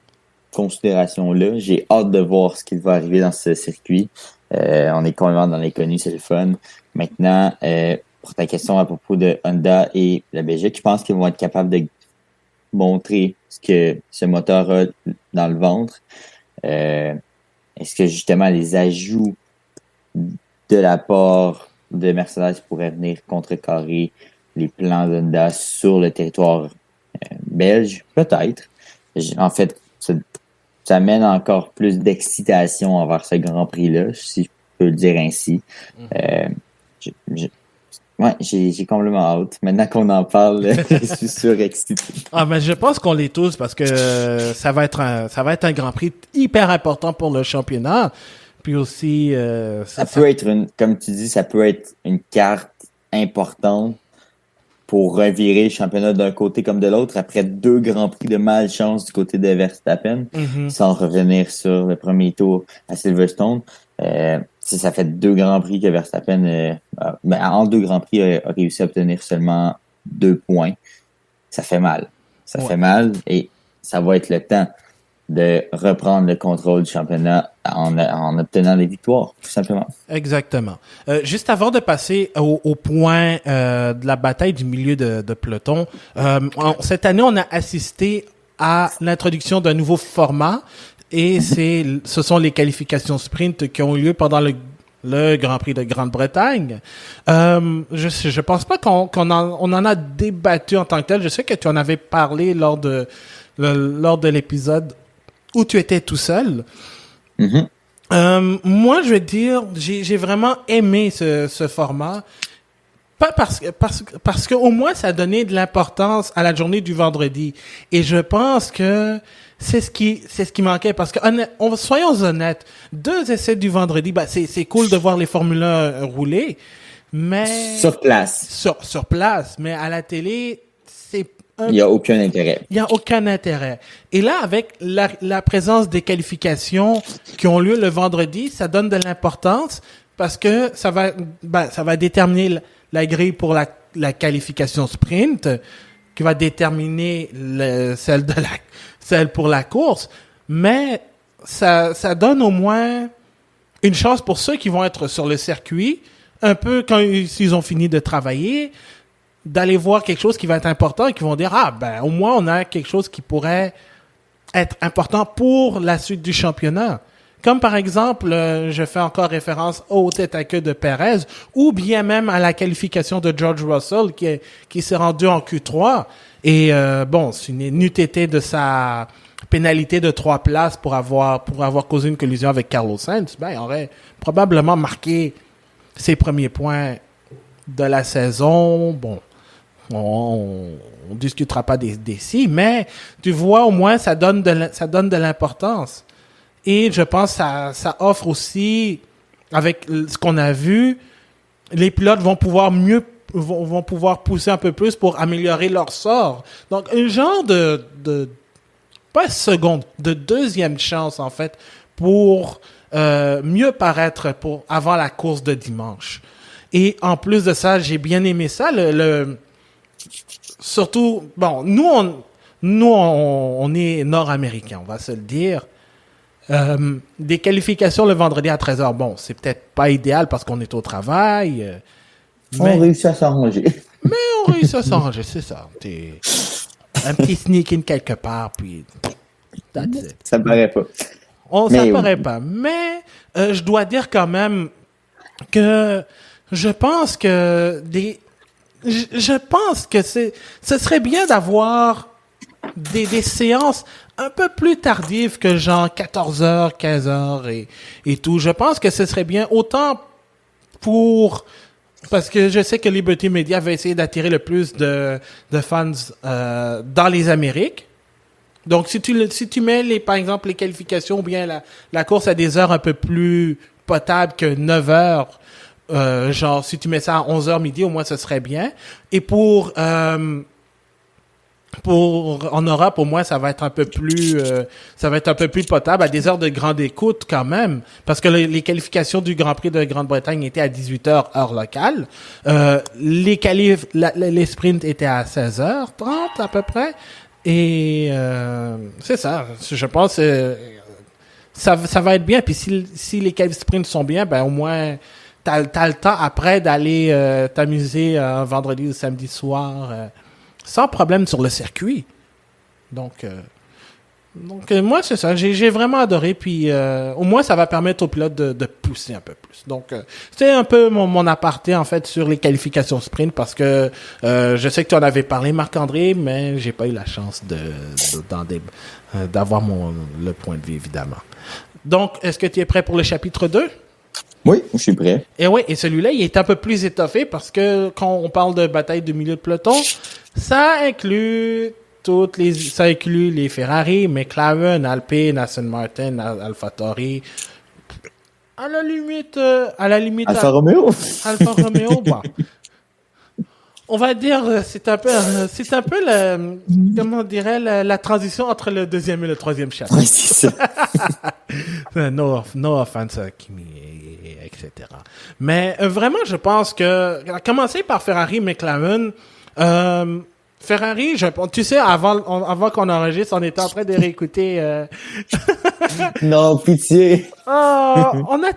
considération-là. J'ai hâte de voir ce qui va arriver dans ce circuit. On est complètement dans l'inconnu, c'est le fun. Maintenant, pour ta question à propos de Honda et la Belgique, je pense qu'ils vont être capables de montrer ce que ce moteur a dans le ventre. Est-ce que justement les ajouts de la part de Mercedes pourraient venir contrecarrer les plans d'Honda sur le territoire belge? Peut-être. En fait, ça mène encore plus d'excitation envers ce Grand Prix-là, si je peux le dire ainsi. J- j- Ouais, j'ai complètement hâte. Maintenant qu'on en parle, je suis surexcité. Ah, mais je pense qu'on l'est tous parce que ça va être un Grand Prix hyper important pour le championnat. Puis aussi, Ça peut être comme tu dis, ça peut être une carte importante pour revirer le championnat d'un côté comme de l'autre après 2 Grands Prix de malchance du côté de Verstappen, sans revenir sur le premier tour à Silverstone. Si ça fait 2 Grands Prix que Verstappen, en 2 Grands Prix, a réussi à obtenir seulement 2 points, ça fait mal. Ça fait mal et ça va être le temps de reprendre le contrôle du championnat en obtenant des victoires, tout simplement. Exactement. Juste avant de passer au point de la bataille du milieu de peloton, cette année, on a assisté à l'introduction d'un nouveau format et ce sont les qualifications sprint qui ont eu lieu pendant le Grand Prix de Grande-Bretagne. Je pense pas qu'on en a débattu en tant que tel. Je sais que tu en avais parlé lors de l'épisode où tu étais tout seul. Moi, je vais dire, j'ai vraiment aimé ce format. Pas parce que au moins ça a donné de l'importance à la journée du vendredi. Et je pense que c'est ce qui manquait parce que soyons honnêtes, 2 essais du vendredi, c'est cool de voir les Formule 1 rouler, mais sur place. Sur place, mais à la télé, il n'y a aucun intérêt. Il n'y a aucun intérêt. Et là, avec la présence des qualifications qui ont lieu le vendredi, ça donne de l'importance parce que ça va déterminer la grille pour la qualification sprint, qui va déterminer celle pour la course. Mais ça donne au moins une chance pour ceux qui vont être sur le circuit, un peu quand ils ont fini de travailler, d'aller voir quelque chose qui va être important et qui vont dire, au moins on a quelque chose qui pourrait être important pour la suite du championnat. Comme par exemple, je fais encore référence au tête à queue de Perez ou bien même à la qualification de George Russell qui s'est rendu en Q3 et c'est n'eût été de sa pénalité de 3 places pour avoir causé une collision avec Carlos Sainz, il aurait probablement marqué ses premiers points de la saison. Bon, on discutera pas des si, mais tu vois, au moins, ça donne de l'importance. Et je pense que ça offre aussi, avec ce qu'on a vu, les pilotes vont pouvoir pousser un peu plus pour améliorer leur sort. Donc, un genre pas seconde, de deuxième chance, en fait, pour mieux paraître avant la course de dimanche. Et en plus de ça, j'ai bien aimé ça, surtout, bon, nous, on est nord-américains, on va se le dire. Des qualifications le vendredi à 13h, bon, c'est peut-être pas idéal parce qu'on est au travail. On réussit à s'arranger. Mais on réussit à s'arranger, c'est ça. Un petit sneak-in quelque part, puis that's it. Ça me paraît pas. Ça me paraît pas. Mais je dois dire quand même que je pense que ce serait bien d'avoir des séances un peu plus tardives que genre 14h, 15h et tout. Je pense que ce serait bien autant parce que je sais que Liberty Media va essayer d'attirer le plus de fans dans les Amériques. Donc si tu mets par exemple les qualifications ou bien la course à des heures un peu plus potables que 9h, genre si tu mets ça à 11h midi, au moins ce serait bien. Et en Europe, au moins, ça va être un peu plus potable à des heures de grande écoute quand même, parce que les qualifications du Grand Prix de Grande-Bretagne étaient à 18h heure locale. Les sprints étaient à 16h30 à peu près. Et c'est ça. Je pense ça va être bien. Puis si les sprints sont bien, au moins t'as le temps après d'aller t'amuser un vendredi ou samedi soir. Sans problème sur le circuit. Donc, Donc moi c'est ça, j'ai vraiment adoré, puis au moins ça va permettre aux pilotes de pousser un peu plus. Donc c'était un peu mon aparté en fait sur les qualifications sprint, parce que je sais que tu en avais parlé, Marc-André, mais j'ai pas eu la chance d'avoir le point de vue évidemment. Donc est-ce que tu es prêt pour le chapitre 2? Oui, je suis prêt. Et oui, et celui-là, il est un peu plus étoffé parce que quand on parle de bataille de milieu de peloton, ça inclut les Ferrari, McLaren, Alpine, Aston Martin, AlphaTauri. À la limite, Alfa Romeo? Alfa Romeo, bah. On va dire, c'est un peu comment on dirait, la transition entre le deuxième et le troisième chapitre. Oui, c'est ça. No offense à Kimi, etc. Mais vraiment, je pense que, à commencer par Ferrari, McLaren, Ferrari, tu sais, avant qu'on enregistre, on était en train de réécouter. Non, pitié. On a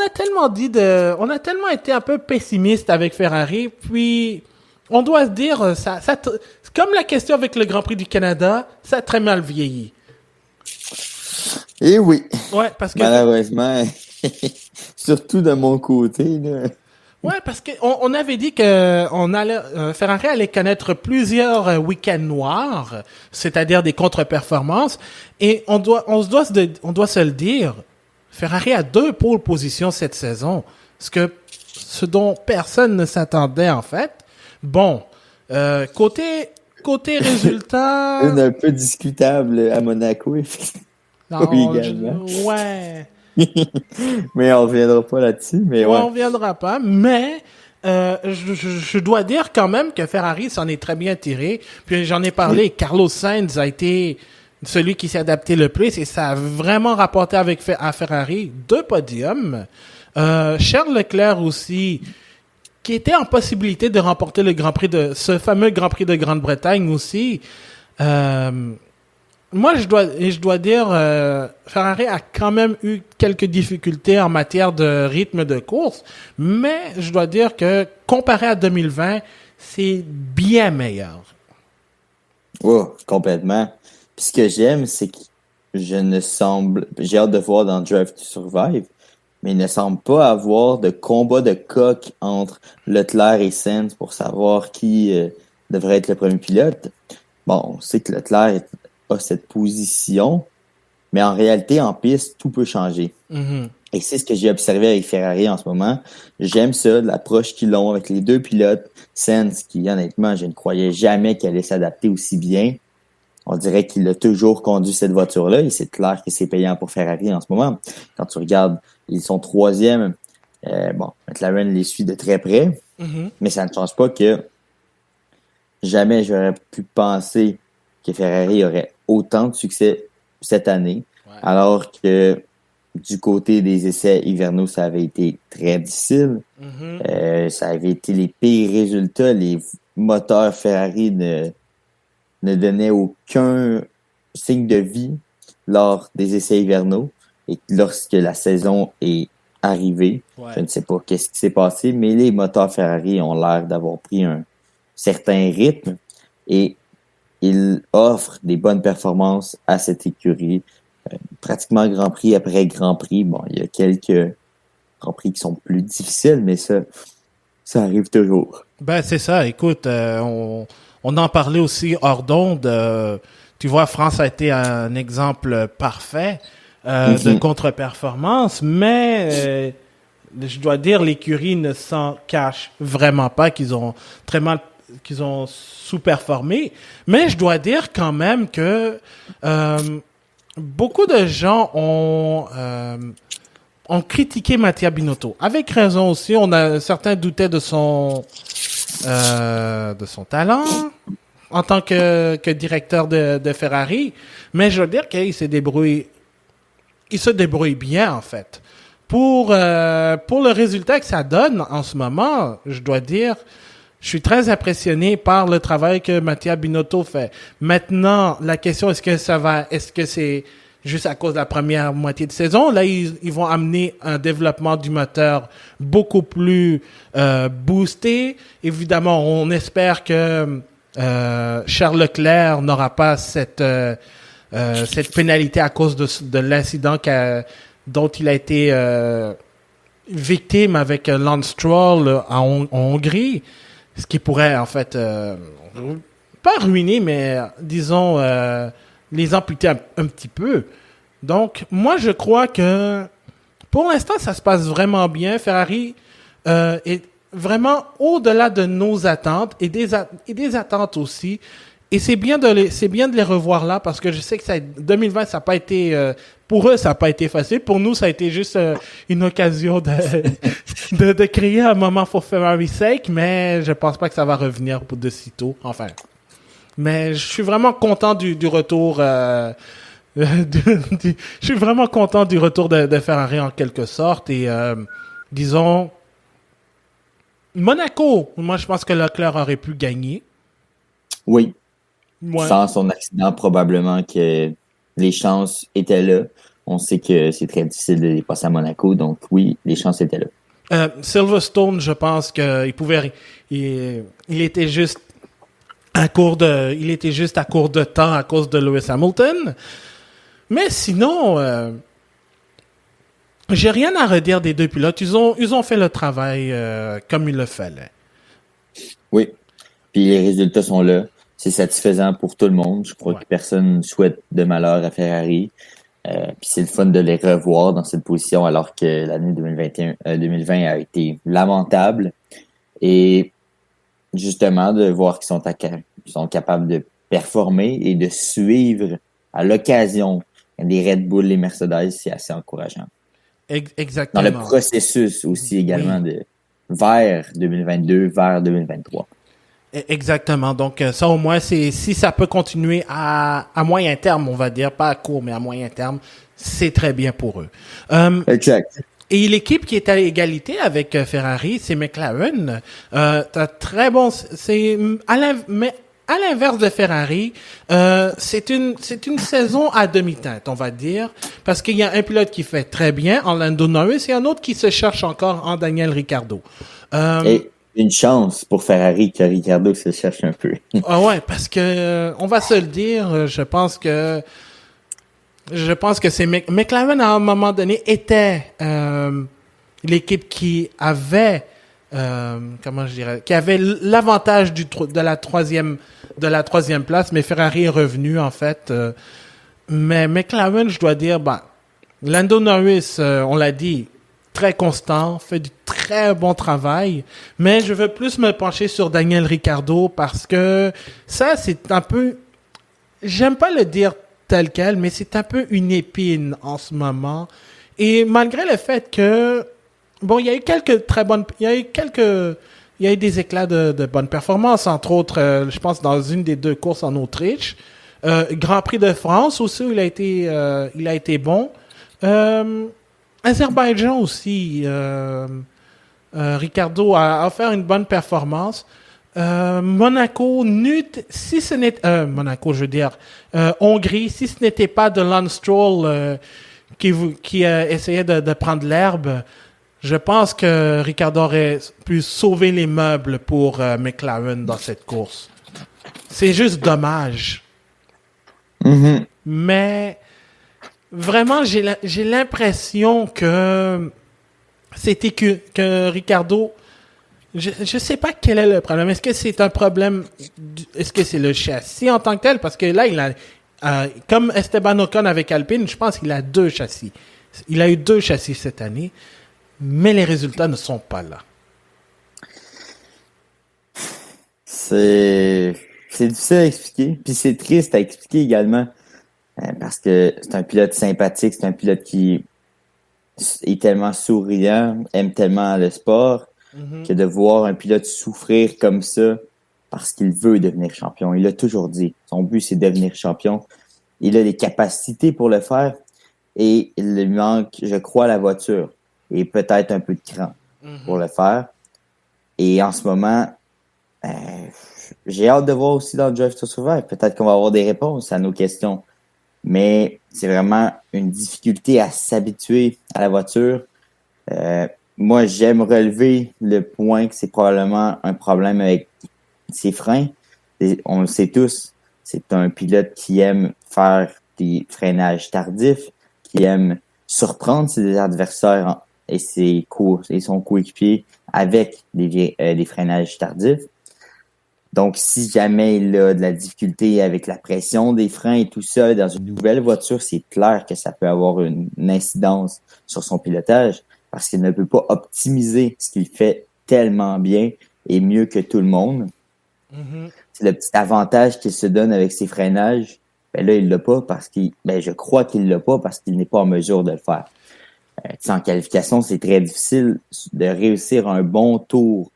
tellement été un peu pessimiste avec Ferrari, puis on doit se dire, comme la question avec le Grand Prix du Canada, ça a très mal vieilli. Eh oui. Ouais, parce que malheureusement, surtout de mon côté, là. Ouais, parce que on avait dit que Ferrari allait connaître plusieurs week-ends noirs, c'est-à-dire des contre-performances, et on doit se le dire, Ferrari a 2 pole positions cette saison, ce dont personne ne s'attendait en fait. Bon, côté résultat, Une un peu discutable à Monaco, oui, également. Ouais. Mais on reviendra pas là-dessus, mais ouais. On reviendra pas, mais je dois dire quand même que Ferrari s'en est très bien tiré. Puis j'en ai parlé, oui. Carlos Sainz a été celui qui s'est adapté le plus et ça a vraiment rapporté à Ferrari 2 podiums. Charles Leclerc aussi, qui était en possibilité de remporter ce fameux Grand Prix de Grande-Bretagne aussi. Moi, je dois dire, Ferrari a quand même eu quelques difficultés en matière de rythme de course, mais je dois dire que comparé à 2020, c'est bien meilleur. Oh, complètement. Puis ce que j'aime, c'est que j'ai hâte de voir dans Drive to Survive, mais il ne semble pas avoir de combat de coq entre Leclerc et Sainz pour savoir qui devrait être le premier pilote. Bon, on sait que Leclerc a cette position, mais en réalité, en piste, tout peut changer. Mm-hmm. Et c'est ce que j'ai observé avec Ferrari en ce moment. J'aime ça, l'approche qu'ils ont avec les 2 pilotes. Sainz, qui honnêtement, je ne croyais jamais qu'il allait s'adapter aussi bien. On dirait qu'il a toujours conduit cette voiture-là et c'est clair que c'est payant pour Ferrari en ce moment. Quand tu regardes, ils sont 3e. McLaren les suit de très près, mais ça ne change pas que jamais j'aurais pu penser que Ferrari aurait autant de succès cette année, alors que du côté des essais hivernaux, ça avait été très difficile. Ça avait été les pires résultats. Les moteurs Ferrari ne donnaient aucun signe de vie lors des essais hivernaux. Et lorsque la saison est arrivée, je ne sais pas qu'est-ce qui s'est passé, mais les moteurs Ferrari ont l'air d'avoir pris un certain rythme et il offre des bonnes performances à cette écurie. Pratiquement Grand Prix après Grand Prix. Bon, il y a quelques Grands Prix qui sont plus difficiles, mais ça arrive toujours. Ben, c'est ça. Écoute, on en parlait aussi hors d'onde. Tu vois, France a été un exemple parfait de contre-performance, mais je dois dire, l'écurie ne s'en cache vraiment pas qu'ils ont sous-performé. Mais je dois dire quand même que beaucoup de gens ont critiqué Mattia Binotto. Avec raison aussi. Certains doutaient de son talent en tant que directeur de Ferrari. Mais je veux dire qu'il se débrouille bien, en fait. Pour le résultat que ça donne en ce moment, je dois dire, je suis très impressionné par le travail que Mattia Binotto fait. Maintenant, la question, est-ce que c'est juste à cause de la première moitié de saison? Là, ils vont amener un développement du moteur beaucoup plus boosté. Évidemment, on espère que Charles Leclerc n'aura pas cette cette pénalité à cause de l'incident dont il a été victime avec Lance Stroll en Hongrie, ce qui pourrait en fait pas ruiner, mais disons les amputer un petit peu. Donc moi je crois que pour l'instant ça se passe vraiment bien. Ferrari est vraiment au-delà de nos attentes et des attentes aussi. Et c'est bien de les revoir là parce que je sais que 2020 ça n'a pas été pour eux ça n'a pas été facile. Pour nous ça a été juste une occasion de créer un moment pour Ferrari's sake, mais je pense pas que ça va revenir de sitôt. Enfin, mais je suis vraiment content du retour. Je suis vraiment content du retour de Ferrari en quelque sorte et disons Monaco. Moi je pense que Leclerc aurait pu gagner. Oui. Ouais. Sans son accident, probablement que les chances étaient là. On sait que c'est très difficile de dépasser à Monaco, donc oui, les chances étaient là. Silverstone, je pense qu'il pouvait, il était juste à court de temps à cause de Lewis Hamilton. Mais sinon, j'ai rien à redire des deux pilotes. Ils ont fait le travail comme il le fallait. Oui. Puis les résultats sont là. C'est satisfaisant pour tout le monde. Je crois que personne ne souhaite de malheur à Ferrari. Puis c'est le fun de les revoir dans cette position alors que l'année 2020 a été lamentable. Et justement, de voir qu'ils sont capables de performer et de suivre à l'occasion des Red Bull, les Mercedes, c'est assez encourageant. Exactement. Dans le processus aussi également vers 2022, vers 2023. Exactement. Donc ça au moins si ça peut continuer à moyen terme, on va dire, pas à court mais à moyen terme, c'est très bien pour eux. Exact. Et l'équipe qui est à égalité avec Ferrari, c'est McLaren. T'as très bon, mais à l'inverse de Ferrari, c'est une saison à demi-teinte, on va dire, parce qu'il y a un pilote qui fait très bien en Lando Norris et un autre qui se cherche encore en Daniel Ricciardo. Et une chance pour Ferrari que Ricciardo se cherche un peu. Ah ouais, parce que on va se le dire, je pense que c'est McLaren à un moment donné était l'équipe qui avait qui avait l'avantage de la troisième place, mais Ferrari est revenu en fait. Mais McLaren, je dois dire, Lando Norris, on l'a dit, très constant, fait du très bon travail, mais je veux plus me pencher sur Daniel Ricciardo parce que ça, c'est un peu, j'aime pas le dire tel quel, mais c'est un peu une épine en ce moment. Et malgré le fait que, bon, il y a eu des éclats de bonnes performances, entre autres, je pense, dans une des deux courses en Autriche. Grand Prix de France aussi, où il a été bon. Azerbaïdjan aussi, Ricciardo a offert une bonne performance. Monaco, si ce n'était Monaco, je veux dire Hongrie, si ce n'était pas de Lance Stroll qui essayait de prendre l'herbe, je pense que Ricciardo aurait pu sauver les meubles pour McLaren dans cette course. C'est juste dommage. Mm-hmm. Mais vraiment, j'ai l'impression que c'était que Ricciardo, je sais pas quel est le problème. Est-ce que c'est un problème, est-ce que c'est le châssis en tant que tel? Parce que là, il a, comme Esteban Ocon avec Alpine, je pense qu'il a 2 châssis. Il a eu 2 châssis cette année, mais les résultats ne sont pas là. C'est difficile à expliquer, puis c'est triste à expliquer également, parce que c'est un pilote sympathique, c'est un pilote qui est tellement souriant, aime tellement le sport, que de voir un pilote souffrir comme ça parce qu'il veut devenir champion. Il l'a toujours dit. Son but, c'est de devenir champion. Il a les capacités pour le faire et il lui manque, je crois, la voiture et peut-être un peu de cran pour le faire. Et en ce moment, j'ai hâte de voir aussi dans le Drive to Survive. Peut-être qu'on va avoir des réponses à nos questions. Mais c'est vraiment une difficulté à s'habituer à la voiture. Moi, j'aime relever le point que c'est probablement un problème avec ses freins. On le sait tous, c'est un pilote qui aime faire des freinages tardifs, qui aime surprendre ses adversaires et son coéquipier avec des freinages tardifs. Donc, si jamais il a de la difficulté avec la pression des freins et tout ça dans une nouvelle voiture, c'est clair que ça peut avoir une incidence sur son pilotage parce qu'il ne peut pas optimiser ce qu'il fait tellement bien et mieux que tout le monde. Mm-hmm. C'est le petit avantage qu'il se donne avec ses freinages. Ben là, il l'a pas je crois qu'il l'a pas parce qu'il n'est pas en mesure de le faire. En qualification, c'est très difficile de réussir un bon tour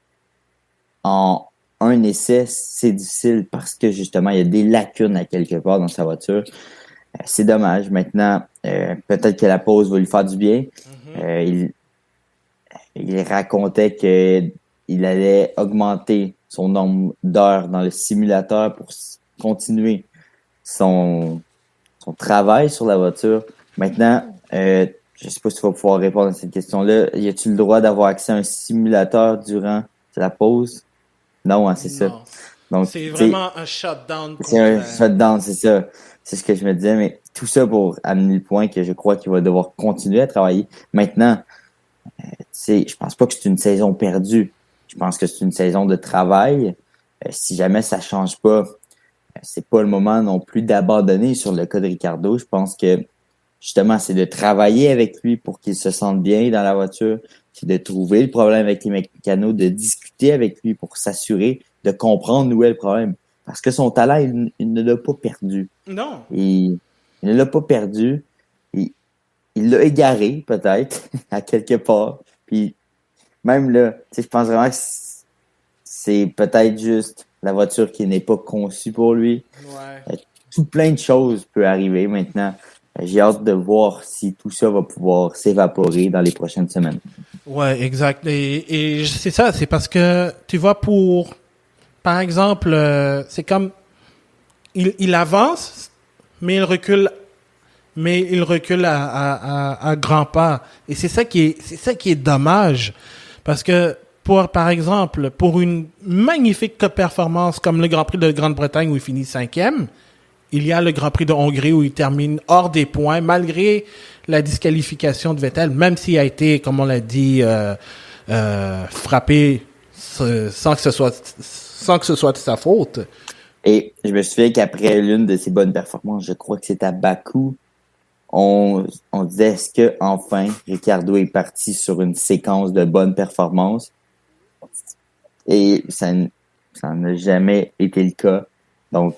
en un essai. C'est difficile parce que justement, il y a des lacunes à quelque part dans sa voiture. C'est dommage. Maintenant, peut-être que la pause va lui faire du bien. Mm-hmm. Il racontait qu'il allait augmenter son nombre d'heures dans le simulateur pour continuer son travail sur la voiture. Maintenant, je sais pas si tu vas pouvoir répondre à cette question-là. Y a-t-il le droit d'avoir accès à un simulateur durant la pause? Non, hein, c'est ça. Donc, c'est vraiment un shutdown. C'est un shutdown, c'est ça. C'est ce que je me disais, mais tout ça pour amener le point que je crois qu'il va devoir continuer à travailler. Maintenant, je pense pas que c'est une saison perdue. Je pense que c'est une saison de travail. Si jamais ça change pas, c'est pas le moment non plus d'abandonner sur le cas de Ricciardo. Je pense que justement, c'est de travailler avec lui pour qu'il se sente bien dans la voiture. C'est de trouver le problème avec les mécanos, de discuter avec lui pour s'assurer de comprendre où est le problème. Parce que son talent, il ne l'a pas perdu. Non. Il ne l'a pas perdu. Il l'a égaré, peut-être, à quelque part. Puis, même là, je pense vraiment que c'est peut-être juste la voiture qui n'est pas conçue pour lui. Ouais. Tout plein de choses peut arriver maintenant. J'ai hâte de voir si tout ça va pouvoir s'évaporer dans les prochaines semaines. Ouais, exact. Et c'est ça, c'est parce que, tu vois, par exemple, c'est comme, il avance, mais il recule à grands pas. Et c'est ça qui est dommage. Parce que, par exemple, pour une magnifique performance comme le Grand Prix de Grande-Bretagne où il finit 5e, il y a le Grand Prix de Hongrie où il termine hors des points, malgré la disqualification de Vettel, même s'il a été, comme on l'a dit, frappé sans que ce soit de sa faute. Et je me souviens qu'après l'une de ses bonnes performances, je crois que c'est à Bakou, on disait, est-ce que enfin Ricciardo est parti sur une séquence de bonnes performances? Et ça n'a jamais été le cas. Donc,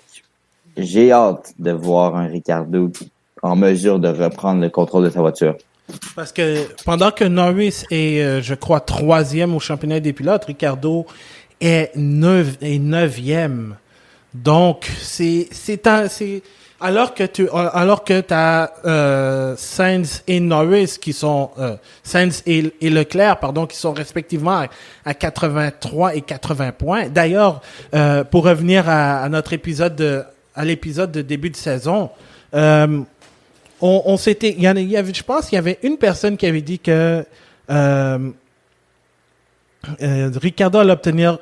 j'ai hâte de voir un Ricciardo en mesure de reprendre le contrôle de sa voiture. Parce que pendant que Norris est, je crois, 3e au championnat des pilotes, Ricciardo est 9e. Donc, alors que t'as Sainz et Norris qui sont Sainz et Leclerc qui sont respectivement à 83 et 80 points. D'ailleurs, pour revenir à notre épisode à l'épisode de début de saison, on s'était, il y avait, je pense, il y avait une personne qui avait dit que Ricciardo allait obtenir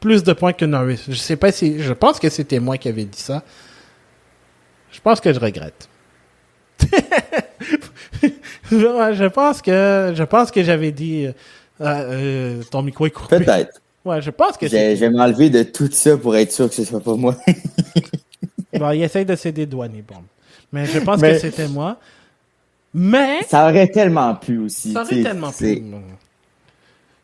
plus de points que Norris. Je pense que c'était moi qui avais dit ça. Je pense que je regrette. Je pense que j'avais dit ton micro est coupé. Peut-être. Ouais, je pense que je vais m'enlever de tout ça pour être sûr que ce soit pas moi. Bon, il essaye de s'édouaner, bon. Mais je pense que c'était moi. Mais ça aurait tellement pu aussi. Ça aurait tellement pu.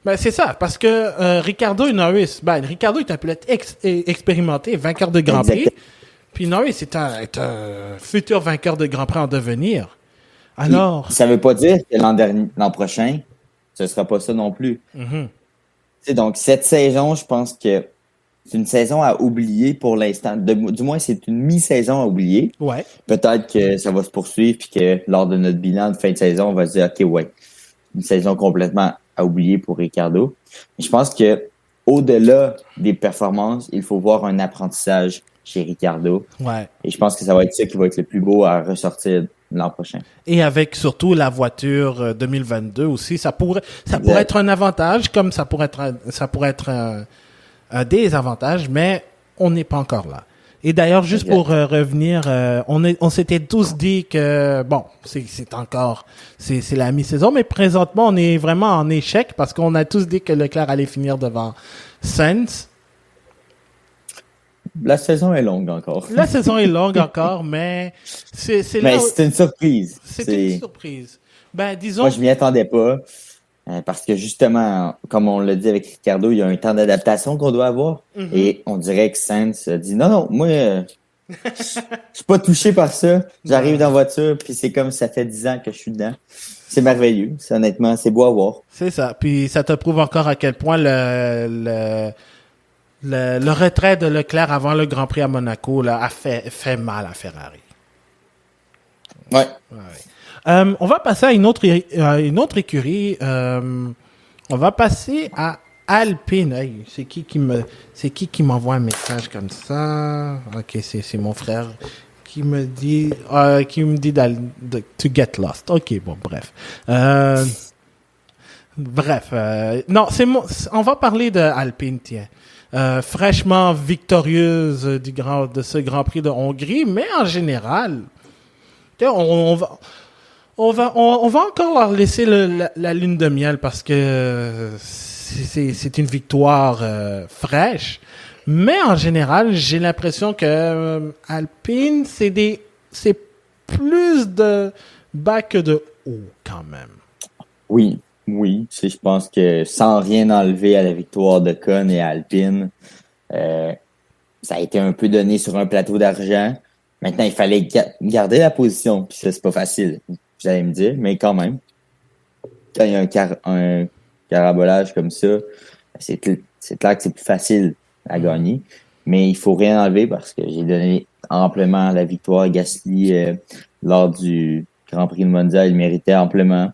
Ben, c'est ça, parce que Ricciardo et Norris, Ricciardo est un pilote expérimenté, vainqueur de Grand Prix. Puis Norris est un futur vainqueur de Grand Prix en devenir. Alors. Ça veut pas dire que l'an prochain, ce sera pas ça non plus. Mm-hmm. Donc, cette saison, je pense que c'est une saison à oublier pour l'instant. Du moins, c'est une mi-saison à oublier. Ouais. Peut-être que ça va se poursuivre puis que lors de notre bilan de fin de saison, on va se dire, OK, ouais, une saison complètement à oublier pour Ricciardo. Mais je pense que au-delà des performances, il faut voir un apprentissage chez Ricciardo. Ouais. Et je pense que ça va être ça qui va être le plus beau à ressortir l'an prochain. Et avec surtout la voiture 2022 aussi, ça pourrait être un avantage comme ça pourrait être un désavantage, mais on n'est pas encore là. Et d'ailleurs, juste Exact. pour revenir, on s'était tous dit que bon, c'est la mi-saison, mais présentement on est vraiment en échec parce qu'on a tous dit que Leclerc allait finir devant Sainz. La saison est longue encore. La saison est longue encore, mais c'est là Mais où c'est une surprise. c'est une surprise. Ben disons, Moi, je m'y attendais pas. Parce que justement, comme on l'a dit avec Ricardo, il y a un temps d'adaptation qu'on doit avoir. Mhm. Et on dirait que Sainz a dit non, moi, je suis pas touché par ça. J'arrive Ouais. dans la voiture, puis c'est comme ça fait 10 ans que je suis dedans. C'est merveilleux. Honnêtement, c'est beau à voir. c'est ça. Puis ça te prouve encore à quel point le retrait de Leclerc avant le Grand Prix à Monaco là, a fait mal à Ferrari. Ouais. Ouais. On va passer à une autre écurie. On va passer à Alpine. Hey, c'est qui m'envoie un message comme ça? Ok, c'est mon frère qui me dit to get lost. Ok, bon, bref. Non, on va parler de Alpine, tiens. Fraîchement victorieuse de ce Grand Prix de Hongrie, mais en général, tiens, on va encore leur laisser la lune de miel parce que c'est une victoire fraîche. Mais en général, j'ai l'impression que Alpine, c'est plus de bas que de haut quand même. Oui. Je pense que sans rien enlever à la victoire de Ocon et Alpine, ça a été un peu donné sur un plateau d'argent. Maintenant, il fallait garder la position. Puis ça, c'est pas facile, vous allez me dire, mais quand même. Quand il y a un carabolage comme ça, c'est clair que c'est plus facile à gagner. Mais il faut rien enlever parce que j'ai donné amplement la victoire à Gasly lors du Grand Prix de Monza. Il méritait amplement.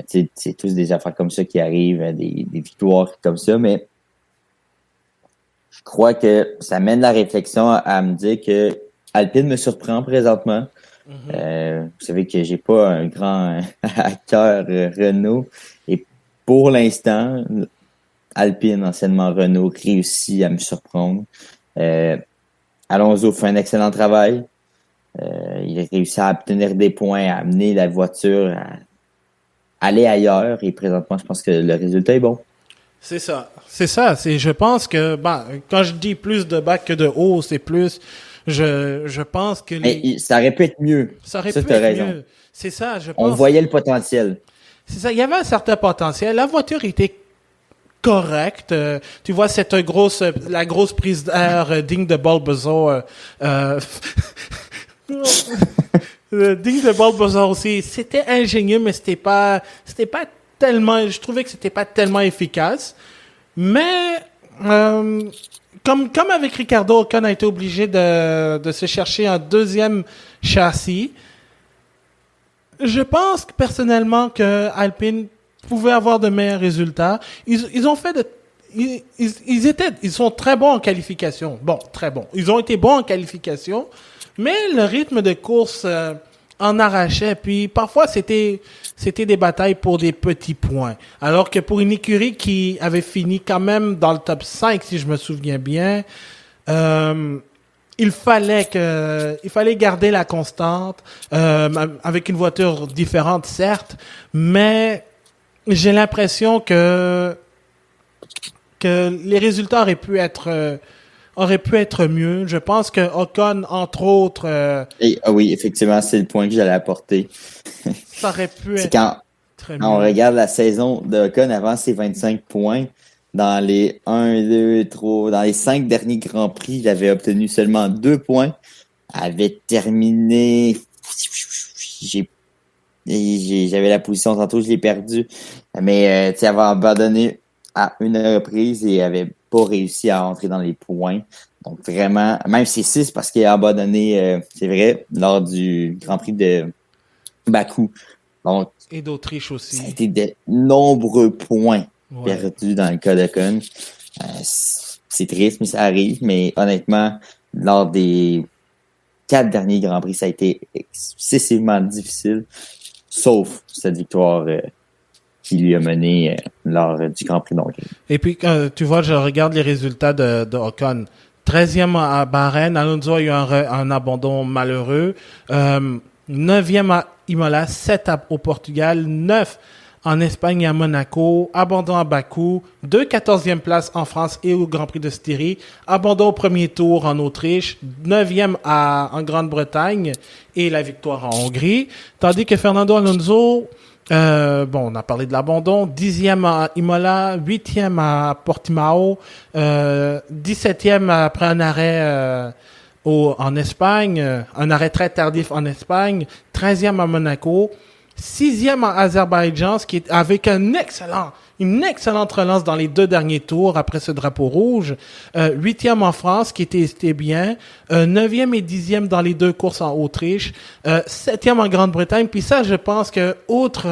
C'est tous des affaires comme ça qui arrivent, des victoires comme ça, mais je crois que ça mène la réflexion à me dire que Alpine me surprend présentement. Vous savez que j'ai pas un grand acteur Renault et pour l'instant, Alpine, anciennement Renault, réussit à me surprendre. Alonso fait un excellent travail. Il a réussi à obtenir des points, à amener la voiture à aller ailleurs et présentement, je pense que le résultat est bon. C'est ça. Je pense que, quand je dis plus de bas que de haut, c'est plus, je pense que Mais ça aurait pu être mieux. Ça aurait Ça, pu t'as être raison. mieux. C'est ça, je pense. On voyait le potentiel. C'est ça, il y avait un certain potentiel. La voiture était correcte. Tu vois, la grosse prise d'air digne de Bulbasaur. Digne de Bulbasaur aussi. C'était ingénieux, mais c'était pas tellement, je trouvais que c'était pas tellement efficace. Mais, comme avec Ricardo, Ocon a été obligé de se chercher un deuxième châssis. Je pense personnellement que Alpine pouvait avoir de meilleurs résultats. Ils ont fait ils sont très bons en qualification. Bon, très bons. Ils ont été bons en qualification, mais le rythme de course en arrachait. Puis parfois c'était des batailles pour des petits points. Alors que pour une écurie qui avait fini quand même dans le top 5, si je me souviens bien, il fallait garder la constante avec une voiture différente, certes, mais j'ai l'impression que les résultats auraient pu être mieux. Je pense que Ocon, entre autres, Oui, effectivement, c'est le point que j'allais apporter. ça aurait pu C'est être quand très mieux. on regarde la saison de Ocon avant ses 25 points, dans les 1, 2, 3, dans les 5 derniers Grands Prix, il avait obtenu seulement 2 points. Avait terminé. J'avais la position tantôt, je l'ai perdu. Mais tu avait abandonné à une reprise et avait pas réussi à rentrer dans les points. Donc vraiment, même c'est 6 parce qu'il a abandonné, c'est vrai, lors du Grand Prix de Bakou. Donc, Et d'Autriche aussi. ça a été de nombreux points Ouais. perdus dans le cas d'Ocon. C'est triste, mais ça arrive. Mais honnêtement, lors des 4 derniers Grands Prix, ça a été excessivement difficile. Sauf cette victoire qui lui a mené lors du Grand Prix d'Hongrie. Et puis, tu vois, je regarde les résultats de Ocon. 13e à Bahreïn. Alonso a eu un abandon malheureux. 9e à Imola, 7 au Portugal, 9 en Espagne et à Monaco, abandon à Bakou, 2 14e place en France et au Grand Prix de Styrie, abandon au premier tour en Autriche, 9e en Grande-Bretagne et la victoire en Hongrie. Tandis que Fernando Alonso, on a parlé de l'abandon, 10e à Imola, 8e à Portimao, 17e après un arrêt en Espagne, un arrêt très tardif en Espagne, 13e à Monaco, 6e en Azerbaïdjan, ce qui est avec une excellente relance dans les 2 derniers tours après ce drapeau rouge. 8e en France, qui était bien. 9e et 10e dans les 2 courses en Autriche. 7e en Grande-Bretagne. Puis ça, je pense que, outre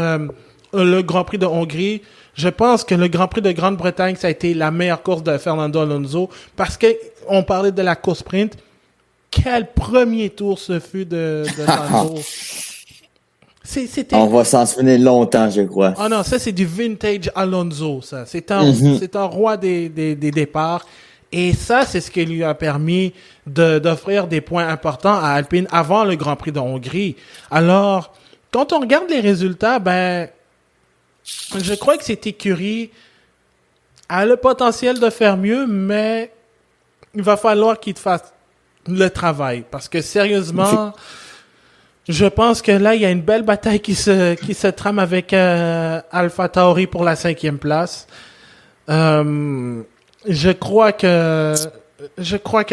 le Grand Prix de Hongrie, je pense que le Grand Prix de Grande-Bretagne, ça a été la meilleure course de Fernando Alonso. Parce que on parlait de la course sprint. Quel premier tour ce fut de Alonso. On va s'en souvenir longtemps, je crois. Ah non, ça c'est du vintage Alonso, ça. C'est un roi des départs. Et ça, c'est ce qui lui a permis d'offrir des points importants à Alpine avant le Grand Prix de Hongrie. Alors, quand on regarde les résultats, je crois que cette écurie a le potentiel de faire mieux, mais il va falloir qu'il fasse le travail. Parce que sérieusement, je pense que là, il y a une belle bataille qui se trame avec AlphaTauri pour la 5e place. Je crois que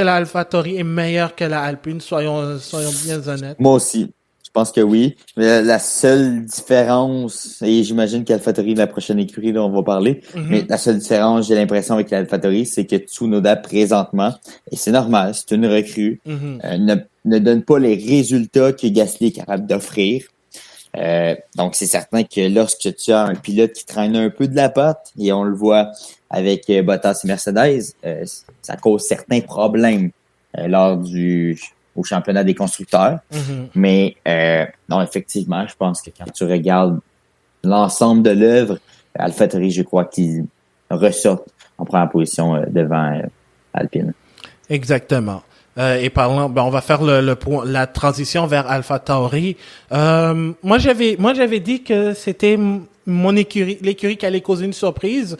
la AlphaTauri est meilleure que la Alpine, soyons bien honnêtes. Moi aussi. Je pense que oui. Mais la seule différence, et j'imagine qu'AlphaTauri, la prochaine écurie dont on va parler, mais la seule différence, j'ai l'impression avec l'AlphaTauri, c'est que Tsunoda, présentement, et c'est normal, c'est une recrue, ne donne pas les résultats que Gasly est capable d'offrir. Donc, c'est certain que lorsque tu as un pilote qui traîne un peu de la patte, et on le voit avec Bottas et Mercedes, ça cause certains problèmes au championnat des constructeurs. Mais non, effectivement, je pense que quand tu regardes l'ensemble de l'œuvre, AlphaTauri, je crois qu'il ressort en première position devant Alpine. Exactement. Et parlant, on va faire la transition vers AlphaTauri. Moi j'avais dit que c'était l'écurie qui allait causer une surprise.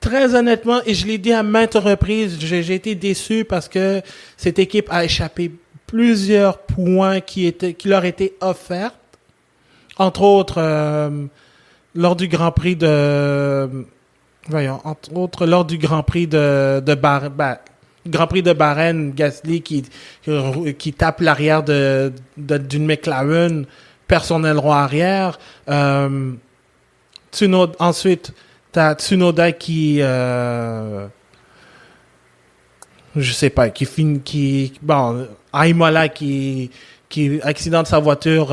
Très honnêtement, et je l'ai dit à maintes reprises, j'ai été déçu parce que cette équipe a échappé plusieurs points qui leur étaient offerts. Entre autres, lors du Grand Prix Grand Prix de Bahreïn, Gasly qui tape l'arrière d'une McLaren, personnel roi arrière. Ensuite, t'as Tsunoda qui je sais pas, à Imola qui accidente sa voiture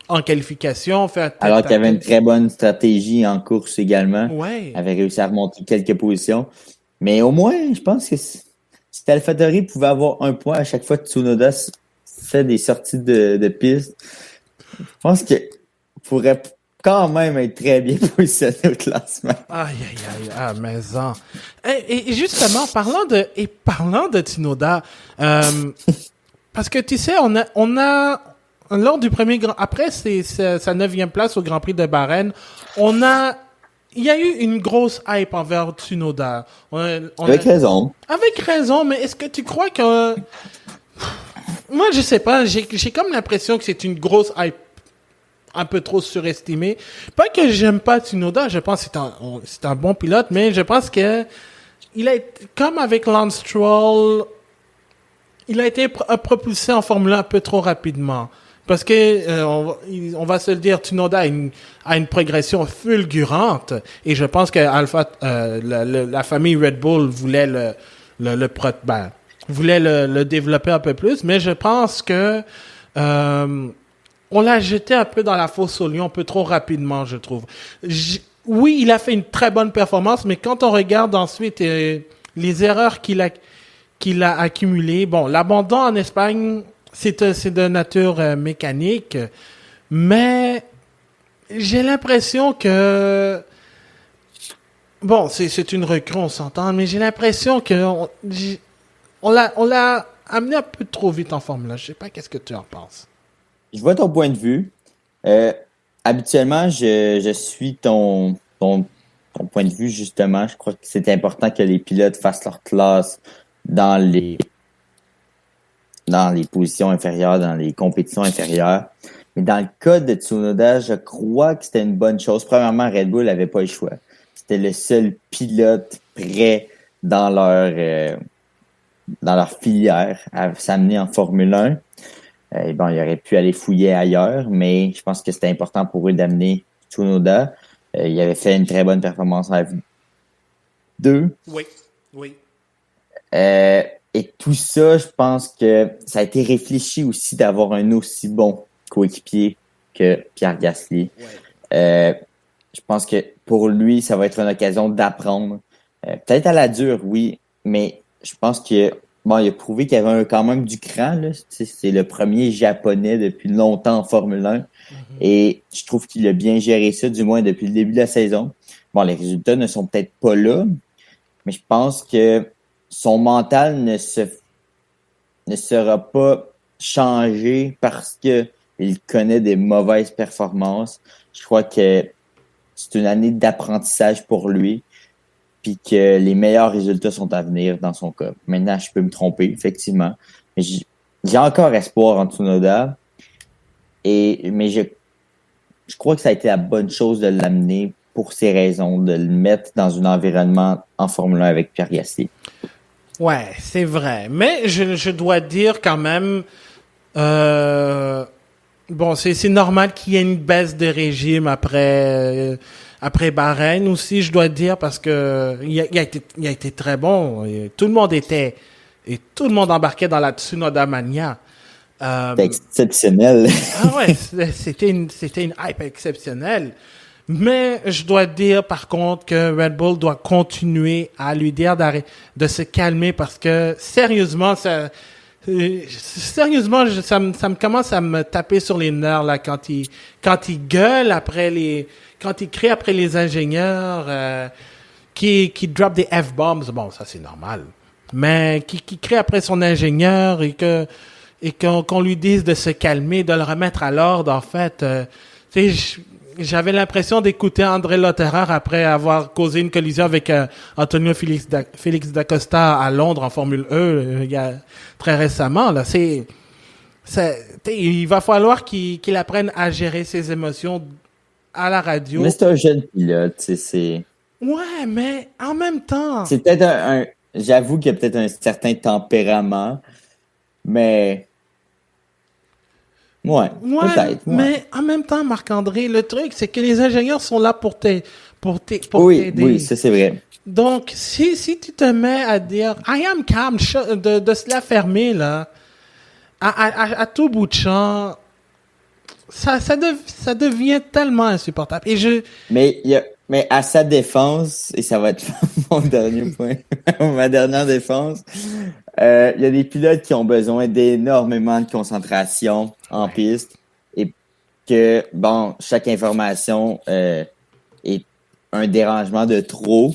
en qualification. Alors qu'il y avait une très bonne stratégie en course également. Ouais. Avait réussi à remonter quelques positions. Mais au moins, je pense que si AlphaTauri pouvait avoir un point à chaque fois que Tsunoda fait des sorties de piste, je pense qu'il pourrait quand même être très bien positionné au classement. Aïe, maison. Et justement, parlant de Tsunoda, parce que tu sais, on a lors du premier après sa 9e place au Grand Prix de Bahreïn, il y a eu une grosse hype envers Tsunoda. Avec raison. Avec raison, mais est-ce que tu crois que... Moi, je sais pas, j'ai comme l'impression que c'est une grosse hype un peu trop surestimée. Pas que j'aime pas Tsunoda, je pense que c'est un bon pilote, mais je pense que il a été, comme avec Lance Stroll, il a été propulsé en Formule 1 un peu trop rapidement. Parce que on va se le dire, Tsunoda a une progression fulgurante et je pense que la famille Red Bull voulait le développer un peu plus, mais je pense que on l'a jeté un peu dans la fosse au lion un peu trop rapidement, je trouve. Oui, il a fait une très bonne performance, mais quand on regarde ensuite les erreurs qu'il a accumulées, l'abandon en Espagne, c'est de nature mécanique, mais j'ai l'impression que c'est une recrue, on s'entend, mais j'ai l'impression que on l'a amené un peu trop vite en Formule 1. Je sais pas qu'est-ce que tu en penses. Je vois ton point de vue. Habituellement, je suis ton point de vue, justement. Je crois que c'est important que les pilotes fassent leur classe dans les positions inférieures, dans les compétitions inférieures. Mais dans le cas de Tsunoda, je crois que c'était une bonne chose. Premièrement, Red Bull n'avait pas le choix. C'était le seul pilote prêt dans leur filière à s'amener en Formule 1. Il aurait pu aller fouiller ailleurs, mais je pense que c'était important pour eux d'amener Tsunoda. Il avait fait une très bonne performance en F2. Oui. Et tout ça, je pense que ça a été réfléchi aussi d'avoir un aussi bon coéquipier que Pierre Gasly. Ouais. Je pense que pour lui, ça va être une occasion d'apprendre. Peut-être à la dure, oui, mais je pense qu'il a prouvé qu'il y avait quand même du cran. Là. C'est le premier japonais depuis longtemps en Formule 1. Et je trouve qu'il a bien géré ça, du moins depuis le début de la saison. Bon, les résultats ne sont peut-être pas là, mais je pense que son mental ne sera pas changé parce que il connaît des mauvaises performances. Je crois que c'est une année d'apprentissage pour lui, puis que les meilleurs résultats sont à venir dans son cas. Maintenant, je peux me tromper, effectivement. Mais j'ai encore espoir en Tsunoda. Mais je crois que ça a été la bonne chose de l'amener pour ces raisons, de le mettre dans un environnement en Formule 1 avec Pierre Gasly. Ouais, c'est vrai. Mais je dois dire quand même, bon, c'est normal qu'il y ait une baisse de régime après Bahreïn aussi, je dois dire, parce que il a été très bon. Et tout le monde embarquait dans la Tsunoda Mania. C'était exceptionnel. Ah ouais, c'était une hype exceptionnelle. Mais je dois dire par contre que Red Bull doit continuer à lui dire de se calmer parce que sérieusement, ça me commence à me taper sur les nerfs là quand il gueule quand il crie après les ingénieurs, qui drop des F-bombs. Bon, ça c'est normal. Mais qui crie après son ingénieur et qu'on lui dise de se calmer, de le remettre à l'ordre, en fait. J'avais l'impression d'écouter André Lotterer après avoir causé une collision avec Antonio Félix d'Acosta à Londres en Formule E il y a très récemment. Là, il va falloir qu'il apprenne à gérer ses émotions à la radio. Mais c'est un jeune pilote, c'est... Ouais, mais en même temps... C'est peut-être j'avoue qu'il y a peut-être un certain tempérament, mais... Ouais, peut-être. Ouais. Mais en même temps, Marc-André, le truc, c'est que les ingénieurs sont là pour t'aider. Oui, ça c'est vrai. Donc, si tu te mets à dire I am calm, de se la fermer, là, à tout bout de champ, ça devient tellement insupportable. Mais à sa défense, et ça va être mon dernier point, ma dernière défense, il y a des pilotes qui ont besoin d'énormément de concentration en piste et que, bon, chaque information est un dérangement de trop.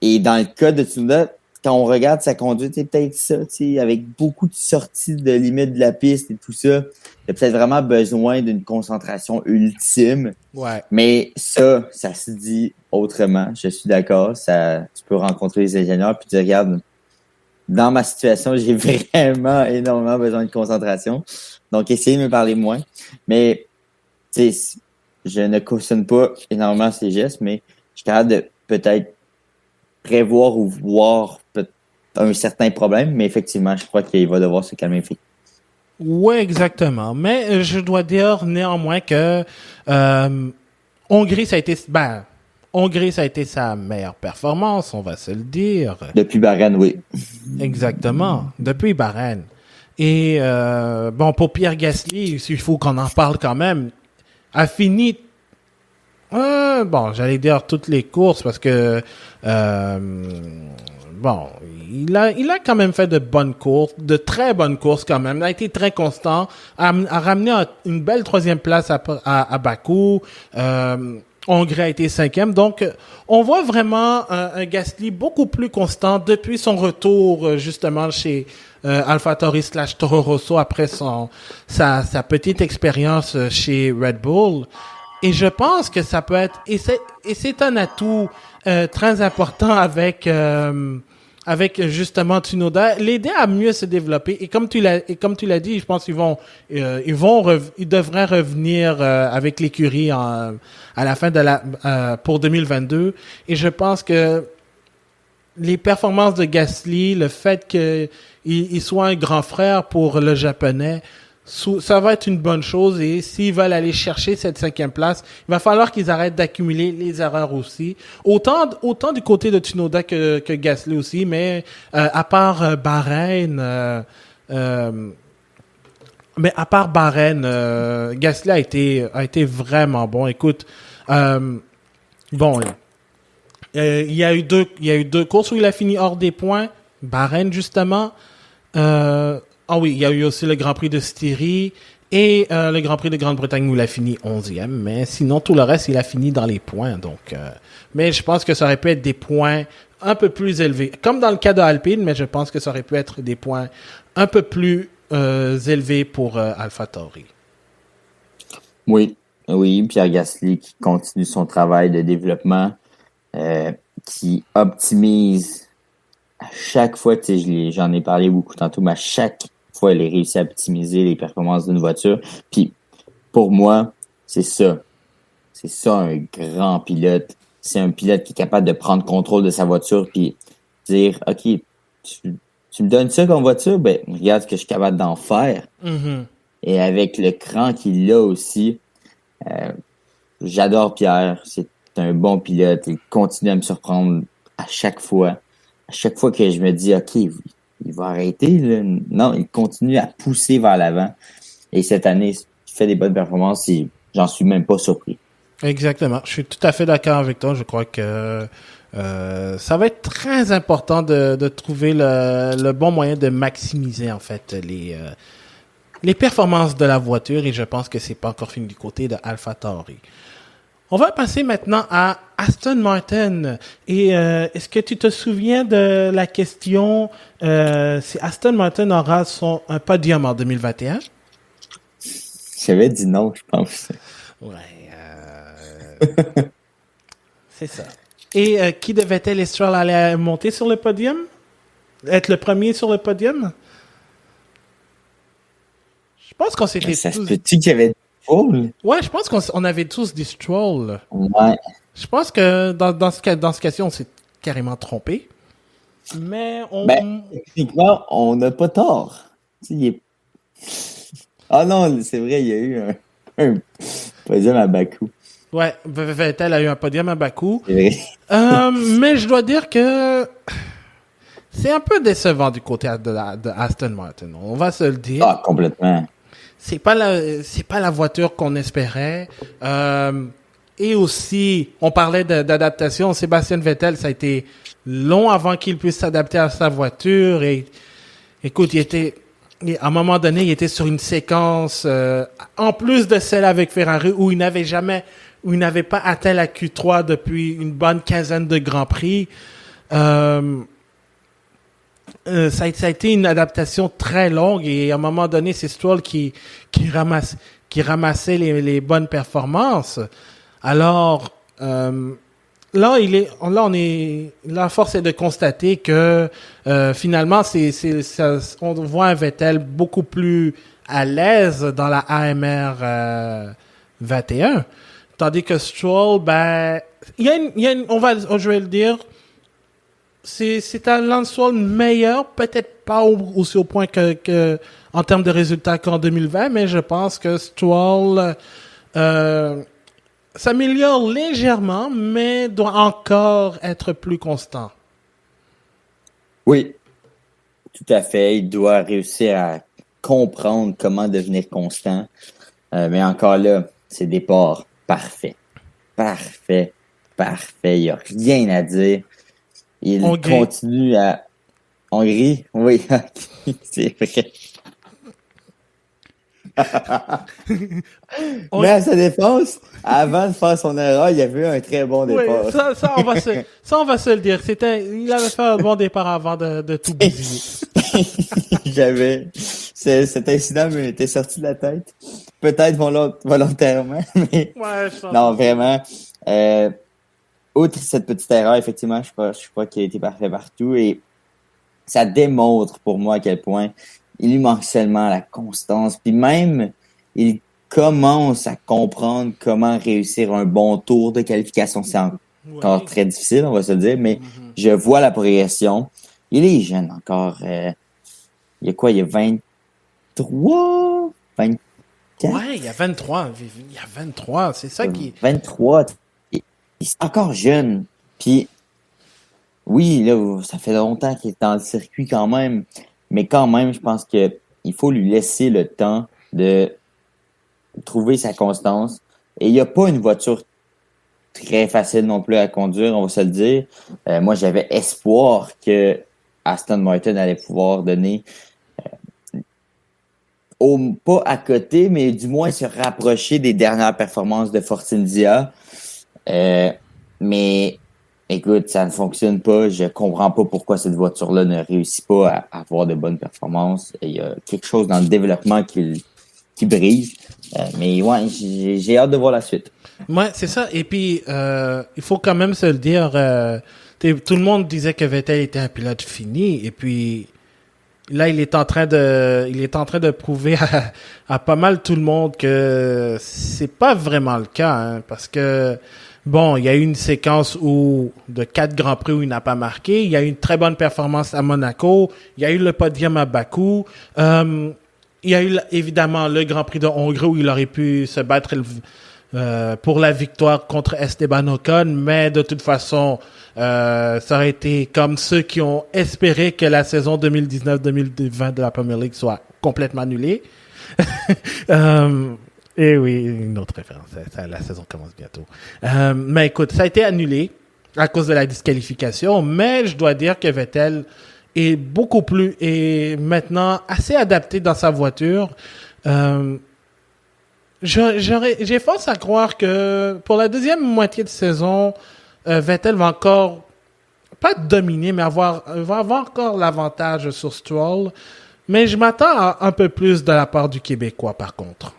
Et dans le cas de Tsunoda, quand on regarde sa conduite, c'est peut-être ça, avec beaucoup de sorties de limite de la piste et tout ça, il y a peut-être vraiment besoin d'une concentration ultime. Ouais. Mais ça se dit autrement. Je suis d'accord. Tu peux rencontrer les ingénieurs puis tu regardes, dans ma situation, j'ai vraiment énormément besoin de concentration. Donc, essayez de me parler moins. Mais, je ne cautionne pas énormément ces gestes, mais je suis capable de peut-être prévoir ou voir un certain problème. Mais effectivement, je crois qu'il va devoir se calmer. Ouais, exactement. Mais je dois dire néanmoins que Hongrie, ça a été sa meilleure performance, on va se le dire. Depuis Bahreïn, oui. Exactement, depuis Bahreïn. Et bon, pour Pierre Gasly, il faut qu'on en parle quand même, a fini, bon, j'allais dire toutes les courses parce que bon, il a quand même fait de bonnes courses, de très bonnes courses quand même. Il a été très constant, a ramené une belle troisième place à Bakou. Hongrie a été cinquième. Donc, on voit vraiment un Gasly beaucoup plus constant depuis son retour, justement, chez AlphaTauri / Toro Rosso après sa petite expérience chez Red Bull. Et je pense que ça peut être... Et c'est un atout très important avec justement Tsunoda, l'aider à mieux se développer. Et comme tu l'as dit, je pense qu'ils ils devraient revenir avec l'écurie à la fin pour 2022. Et je pense que les performances de Gasly, le fait qu'il soit un grand frère pour le japonais, ça va être une bonne chose. Et s'ils veulent aller chercher cette cinquième place, il va falloir qu'ils arrêtent d'accumuler les erreurs aussi. Autant du côté de Tsunoda que Gasly aussi, mais à part Bahreïn, Gasly a été vraiment bon. Écoute, bon, il y a eu deux courses où il a fini hors des points. Bahreïn, justement. Oui, il y a eu aussi le Grand Prix de Styrie et le Grand Prix de Grande-Bretagne où il a fini 11e. Mais sinon, tout le reste, il a fini dans les points. Donc, mais je pense que ça aurait pu être des points un peu plus élevés. Comme dans le cas de Alpine, mais je pense que ça aurait pu être des points un peu plus élevés pour AlphaTauri. Oui, Pierre Gasly qui continue son travail de développement, qui optimise à chaque fois, tu sais, j'en ai parlé beaucoup tantôt, mais à chaque fois, il réussit à optimiser les performances d'une voiture. Puis, pour moi, c'est ça. C'est ça, un grand pilote. C'est un pilote qui est capable de prendre contrôle de sa voiture puis dire, OK, tu me donnes ça comme voiture, ben, regarde ce que je suis capable d'en faire. Mm-hmm. Et avec le cran qu'il a aussi, j'adore Pierre. C'est un bon pilote. Il continue à me surprendre à chaque fois. À chaque fois que je me dis, OK, il va arrêter, là. Non, il continue à pousser vers l'avant. Et cette année, il fait des bonnes performances et j'en suis même pas surpris. Exactement. Je suis tout à fait d'accord avec toi. Je crois que ça va être très important de trouver le bon moyen de maximiser, en fait, les performances de la voiture. Et je pense que c'est pas encore fini du côté de AlphaTauri. On va passer maintenant à Aston Martin. Et est-ce que tu te souviens de la question si Aston Martin aura un podium en 2021? J'avais dit non, je pense. Ouais. C'est ça. Et qui devait-elle, Stroll, aller monter sur le podium? Être le premier sur le podium? Je pense qu'on s'était Ça tous... se peut-tu qu'il y avait Stroll? Ouais, je pense qu'on avait tous dit Stroll. Ouais. Je pense que dans ce cas-ci, on s'est carrément trompé. Mais Techniquement, on n'a pas tort. Ah non, c'est vrai, il y a eu un podium à Bakou. Ouais, Vettel a eu un podium à Bakou. C'est vrai. Mais je dois dire que c'est un peu décevant du côté de Aston Martin. On va se le dire. Ah, complètement. C'est pas la voiture qu'on espérait. Et aussi, on parlait d'adaptation. Sébastien Vettel, ça a été long avant qu'il puisse s'adapter à sa voiture. Et écoute, à un moment donné, il était sur une séquence, en plus de celle avec Ferrari, où il n'avait pas atteint la Q3 depuis une bonne quinzaine de Grands Prix. Ça a été une adaptation très longue et à un moment donné, c'est Stroll qui ramassait les bonnes performances. Alors, là, force est de constater que finalement, on voit un Vettel beaucoup plus à l'aise dans la AMR 21, tandis que Stroll, ben, je vais le dire, c'est un Lance Stroll meilleur, peut-être pas aussi au point que en termes de résultats qu'en 2020, mais je pense que Stroll s'améliore légèrement, mais doit encore être plus constant. Oui, tout à fait. Il doit réussir à comprendre comment devenir constant. Mais encore là, ses départs, parfait. Parfait. Il n'y a rien à dire. Il continue à... Hongrie? Oui, c'est vrai. Mais à sa défense, avant de faire son erreur, il y avait eu un très bon Oui, départ. on va se le dire. Il avait fait un bon départ avant de tout bousiller. Cet incident m'était sorti de la tête. Peut-être volontairement, mais Ouais, je pense non, aussi. vraiment. Outre cette petite erreur, effectivement, je crois qu'il a été parfait partout et ça démontre pour moi à quel point il lui manque seulement la constance. Puis même, il commence à comprendre comment réussir un bon tour de qualification. C'est encore très difficile, on va se le dire, mais je vois la progression. Il est jeune encore. Il y a quoi? Il y a 23? 24? Ouais, il y a 23. Il y a 23. C'est ça qui... 23. Il est encore jeune. Puis, oui, là, ça fait longtemps qu'il est dans le circuit quand même. Mais quand même, je pense que il faut lui laisser le temps de trouver sa constance. Et il n'y a pas une voiture très facile non plus à conduire, on va se le dire. Moi, j'avais espoir que Aston Martin allait pouvoir donner pas à côté, mais du moins se rapprocher des dernières performances de Force India. Mais écoute, ça ne fonctionne pas. Je comprends pas pourquoi cette voiture-là ne réussit pas à avoir de bonnes performances. Il y a quelque chose dans le développement qui brise. Mais ouais, j'ai hâte de voir la suite. Ouais, c'est ça. Et puis, il faut quand même se le dire, tout le monde disait que Vettel était un pilote fini. Et puis, là, il est en train de prouver à pas mal tout le monde que c'est pas vraiment le cas, hein, parce que bon, il y a eu une séquence de 4 Grands Prix où il n'a pas marqué. Il y a eu une très bonne performance à Monaco. Il y a eu le podium à Bakou. Il y a eu évidemment le Grand Prix de Hongrie où il aurait pu se battre pour la victoire contre Esteban Ocon, mais de toute façon, ça aurait été comme ceux qui ont espéré que la saison 2019-2020 de la Premier League soit complètement annulée. Et oui, une autre référence. La saison commence bientôt. Mais écoute, ça a été annulé à cause de la disqualification, mais je dois dire que Vettel est maintenant assez adapté dans sa voiture. J'ai force à croire que pour la deuxième moitié de saison, Vettel va encore pas dominer, mais va avoir encore l'avantage sur Stroll. Mais je m'attends à un peu plus de la part du Québécois, par contre.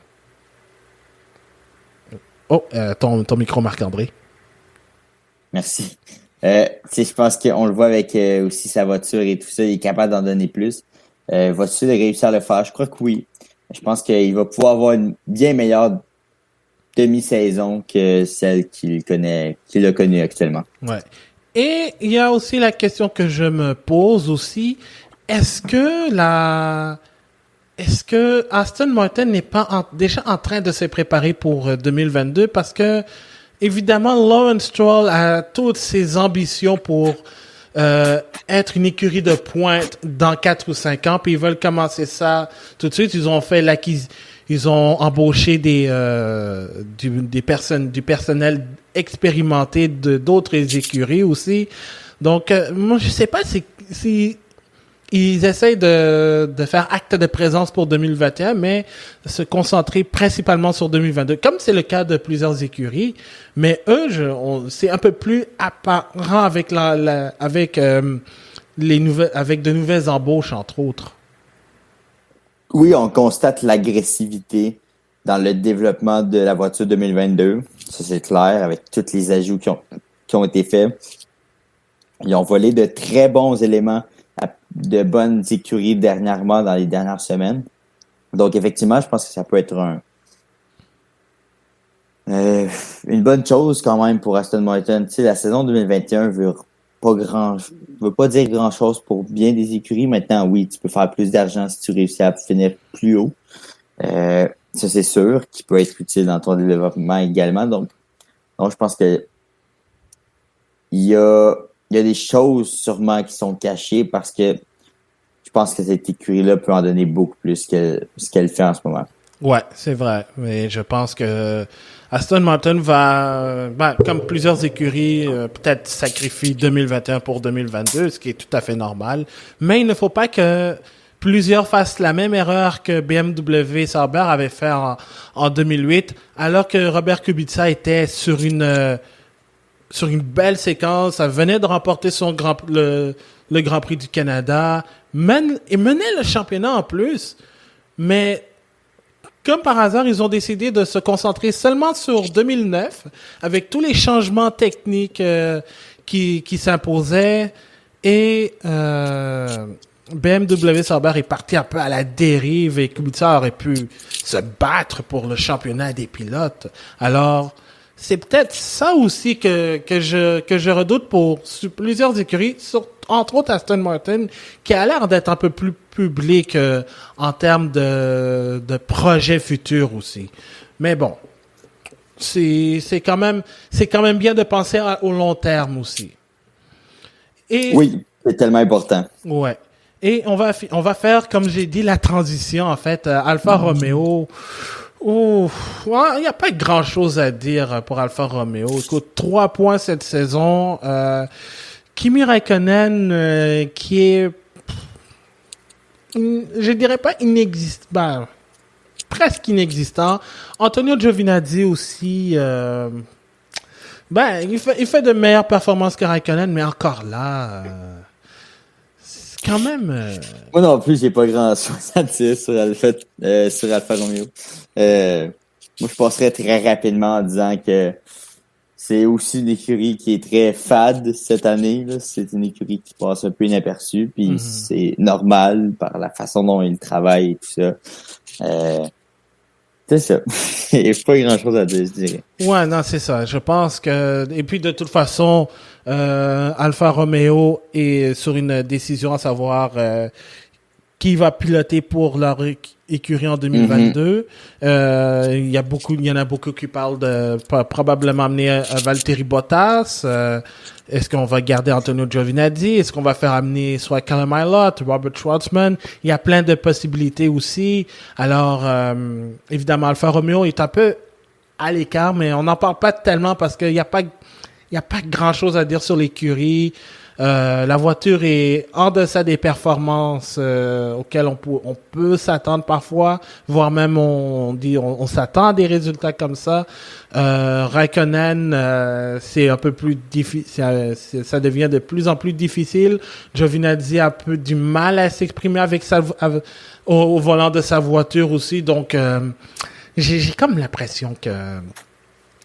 Oh, ton micro, Marc-André. Merci. Je pense qu'on le voit avec aussi sa voiture et tout ça, il est capable d'en donner plus. Va-t-il réussir à le faire? Je crois que oui. Je pense qu'il va pouvoir avoir une bien meilleure demi-saison que celle qu'il a connue actuellement. Ouais. Et il y a aussi la question que je me pose aussi. Est-ce que Aston Martin n'est pas déjà en train de se préparer pour 2022? Parce que, évidemment, Lawrence Stroll a toutes ses ambitions pour être une écurie de pointe dans 4 ou 5 ans, puis ils veulent commencer ça tout de suite. Ils ont embauché du personnel expérimenté d'autres écuries aussi. Donc, moi, je sais pas si ils essayent de faire acte de présence pour 2021, mais se concentrer principalement sur 2022, comme c'est le cas de plusieurs écuries. Mais eux, c'est un peu plus apparent avec avec de nouvelles embauches, entre autres. Oui, on constate l'agressivité dans le développement de la voiture 2022. Ça, c'est clair, avec tous les ajouts qui ont été faits. Ils ont volé de très bons éléments de bonnes écuries dernièrement dans les dernières semaines. Donc, effectivement, je pense que ça peut être une bonne chose quand même pour Aston Martin. Tu sais, la saison 2021 veut pas dire grand chose pour bien des écuries. Maintenant, oui, tu peux faire plus d'argent si tu réussis à finir plus haut. Ça, c'est sûr, qui peut être utile dans ton développement également. Donc je pense que il y a des choses sûrement qui sont cachées parce que je pense que cette écurie-là peut en donner beaucoup plus que ce qu'elle fait en ce moment. Ouais, c'est vrai. Mais je pense que Aston Martin va, comme plusieurs écuries, peut-être sacrifier 2021 pour 2022, ce qui est tout à fait normal. Mais il ne faut pas que... plusieurs fassent la même erreur que BMW Sauber avait fait en 2008, alors que Robert Kubica était sur une belle séquence, ça venait de remporter le Grand Prix du Canada, et menait le championnat en plus, mais comme par hasard, ils ont décidé de se concentrer seulement sur 2009, avec tous les changements techniques qui s'imposaient, et BMW Sauber est parti un peu à la dérive, et Kubica aurait pu se battre pour le championnat des pilotes. Alors, c'est peut-être ça aussi que je redoute pour plusieurs écuries, entre autres Aston Martin, qui a l'air d'être un peu plus public en termes de projets futurs aussi. Mais bon, c'est quand même bien de penser au long terme aussi. Et oui, c'est tellement important. ouais. Et on va faire, comme j'ai dit, la transition en fait. Alfa Romeo. Il n'y a pas grand-chose à dire pour Alfa Romeo. Écoute, 3 points cette saison. Kimi Räikkönen, qui est, je dirais pas inexistant, presque inexistant. Antonio Giovinazzi aussi, il fait de meilleures performances que Räikkönen, mais encore là, c'est quand même... Moi non plus, j'ai pas grand-chose à dire sur Alfa Romeo. Moi, je passerais très rapidement en disant que c'est aussi une écurie qui est très fade cette année. Là. C'est une écurie qui passe un peu inaperçue, puis c'est normal par la façon dont ils travaillent et tout ça. C'est ça. Il n'y a pas grand-chose à dire, je dirais. Ouais, non, c'est ça. Je pense que... Et puis, de toute façon, Alfa Romeo est sur une décision à savoir qui va piloter pour leur écurie en 2022. Il y en a beaucoup qui parlent de probablement amener Valtteri Bottas. Est-ce qu'on va garder Antonio Giovinazzi? Est-ce qu'on va faire amener soit Callum Ilott, Robert Schwartzman? Il y a plein de possibilités aussi. Alors, évidemment, Alfa Romeo est un peu à l'écart, mais on n'en parle pas tellement parce qu'il n'y a pas grand-chose à dire sur l'écurie. La voiture est en deçà des performances auxquelles on peut s'attendre parfois, voire même on s'attend à des résultats comme ça. Räikkönen, c'est un peu plus difficile, ça devient de plus en plus difficile. Giovinazzi a un peu du mal à s'exprimer avec au volant de sa voiture aussi, donc j'ai comme l'impression que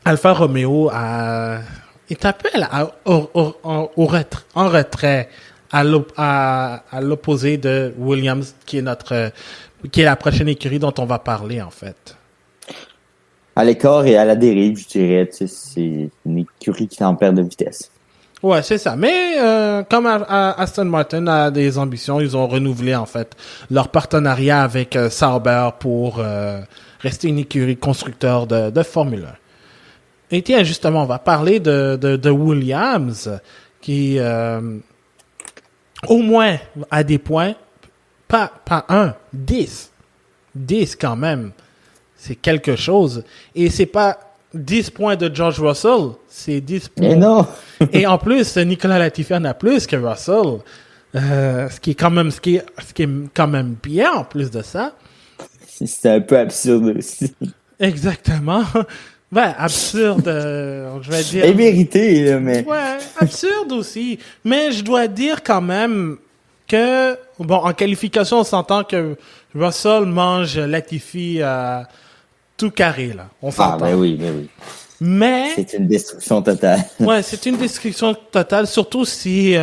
Alfa Romeo est un peu en retrait à l'opposé de Williams, qui est la prochaine écurie dont on va parler, en fait. À l'écart et à la dérive, je dirais. C'est une écurie qui est en perte de vitesse. Ouais, c'est ça. Mais comme Aston Martin a des ambitions, ils ont renouvelé, en fait, leur partenariat avec Sauber pour rester une écurie constructeur de Formule 1. Et tiens, justement, on va parler de Williams, qui, au moins, a des points, pas 10 quand même. C'est quelque chose. Et c'est pas 10 points de George Russell, c'est 10 points. Mais non! Et en plus, Nicolas Latifi en a plus que Russell. Ce qui est quand même bien, en plus de ça. C'est un peu absurde aussi. Exactement. Ouais, absurde, je vais dire. Et vérité, là, mais... Ouais, absurde aussi. Mais je dois dire quand même que, bon, en qualification, on s'entend que Russell mange Latifi tout carré, là. On s'entend. Ah, ben oui. Mais... C'est une destruction totale. Ouais, c'est une destruction totale, surtout si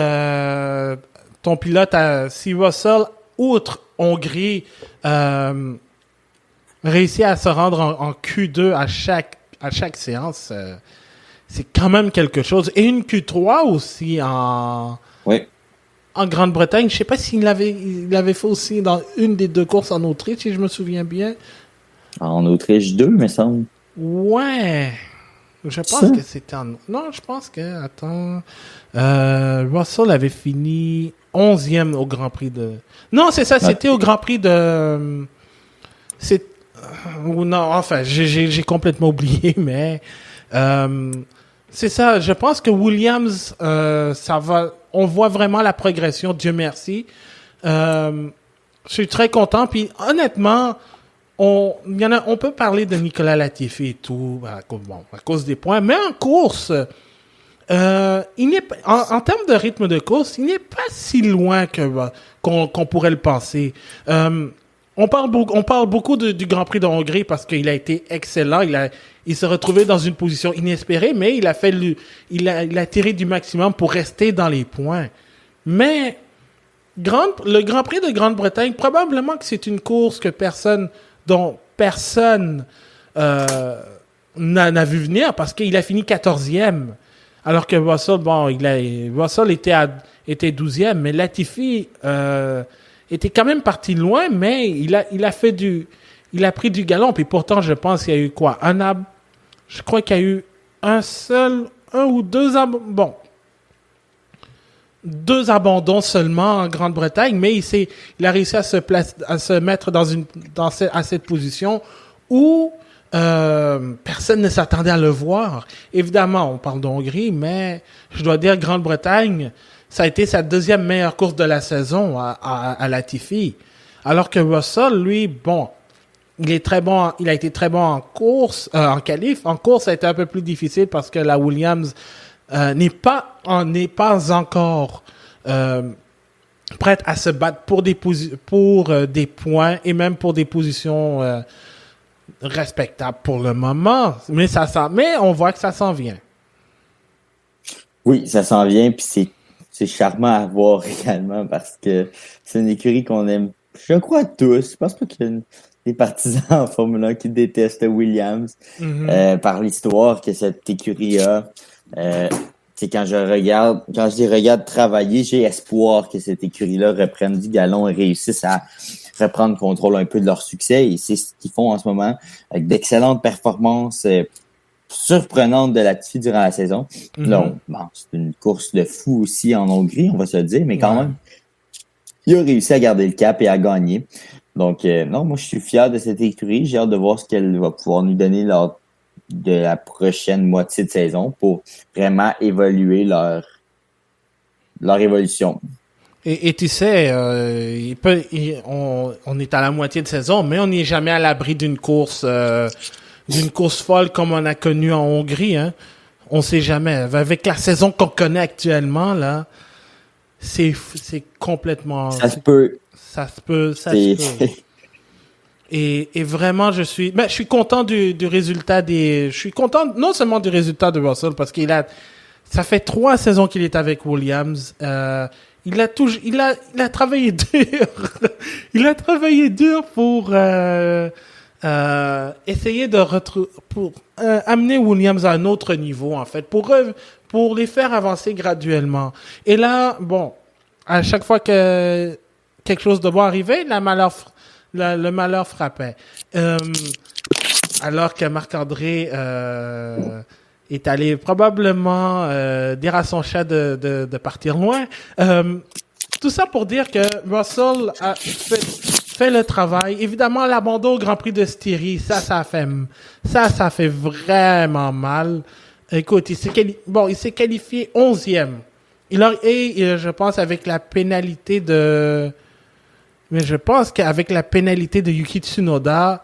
ton pilote, si Russell, outre Hongrie, réussit à se rendre en Q2 à chaque séance, c'est quand même quelque chose. Et une Q3 aussi en Grande-Bretagne. Je sais pas s'il l'avait fait aussi dans une des 2 courses en Autriche, si je me souviens bien. En Autriche 2, me semble. Ouais. Je pense que c'était Non, je pense que... Attends... Russell avait fini 11e au Grand Prix de... Non, c'est ça, c'était au Grand Prix de... Non, enfin, j'ai complètement oublié, mais... c'est ça, je pense que Williams, ça va... On voit vraiment la progression, Dieu merci. Je suis très content. Puis honnêtement, on peut parler de Nicolas Latifi et tout, à cause des points, mais en course, il n'est pas, en termes de rythme de course, il n'est pas si loin qu'on pourrait le penser. On parle beaucoup du Grand Prix de Hongrie parce qu'il a été excellent. Il s'est retrouvé dans une position inespérée, mais il a tiré du maximum pour rester dans les points. Mais le Grand Prix de Grande-Bretagne, probablement que c'est une course dont personne n'a vu venir parce qu'il a fini 14e. Alors que Russell était 12e, mais Latifi était quand même parti loin, mais il a pris du galon. Puis pourtant, je pense qu'il y a eu quoi? Je crois qu'il y a eu un ou deux deux abandons seulement en Grande-Bretagne, mais il a réussi à se mettre à cette position où personne ne s'attendait à le voir. Évidemment, on parle de Hongrie, mais je dois dire Grande-Bretagne, ça a été sa deuxième meilleure course de la saison à Latifi. Alors que Russell, lui, il est très bon, il a été très bon en course, en qualif. En course, ça a été un peu plus difficile parce que la Williams n'est pas encore prête à se battre pour des points et même pour des positions respectables pour le moment. Mais on voit que ça s'en vient. Oui, ça s'en vient, puis c'est charmant à voir également parce que c'est une écurie qu'on aime, je crois, tous. Je pense pas qu'il y a des partisans en Formule 1 qui détestent Williams par l'histoire que cette écurie a. Quand je les regarde travailler, j'ai espoir que cette écurie-là reprenne du galon et réussisse à reprendre contrôle un peu de leur succès. Et c'est ce qu'ils font en ce moment avec d'excellentes performances surprenantes de Latifi durant la saison. Là, c'est une course de fou aussi en Hongrie, on va se le dire, mais quand même, il a réussi à garder le cap et à gagner. Donc, non, moi, je suis fier de cette écurie. J'ai hâte de voir ce qu'elle va pouvoir nous donner lors de la prochaine moitié de saison pour vraiment évaluer leur évolution. Et tu sais, on est à la moitié de saison, mais on n'est jamais à l'abri d'une course folle comme on a connu en Hongrie. Hein. On sait jamais. Avec la saison qu'on connaît actuellement, là, c'est complètement... Ça se peut. Ça se peut. Et vraiment, je suis content du résultat je suis content non seulement du résultat de Russell parce ça fait 3 saisons qu'il est avec Williams. Il a travaillé dur. Il a travaillé dur pour essayer pour amener Williams à un autre niveau en fait, pour les faire avancer graduellement. Et là, à chaque fois que quelque chose de bon arrivait, le malheur frappait. Alors que Marc-André est allé probablement dire à son chat de partir loin. Tout ça pour dire que Russell a fait le travail. Évidemment, l'abandon au Grand Prix de Styrie, ça fait vraiment mal. Écoute, il s'est qualifié 11e. Je pense avec la pénalité de... Mais je pense qu'avec la pénalité de Yuki Tsunoda,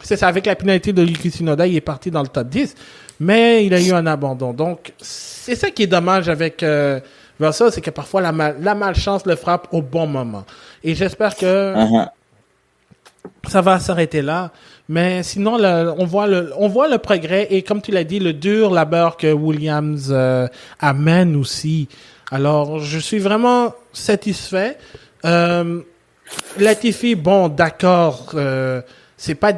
c'est ça, avec la pénalité de Yuki Tsunoda, il est parti dans le top 10, mais il a eu un abandon. Donc, c'est ça qui est dommage avec Russell, c'est que parfois la malchance le frappe au bon moment. Et j'espère que ça va s'arrêter là. Mais sinon, on voit le progrès et comme tu l'as dit, le dur labeur que Williams amène aussi. Alors, je suis vraiment satisfait. Latifi, d'accord, c'est pas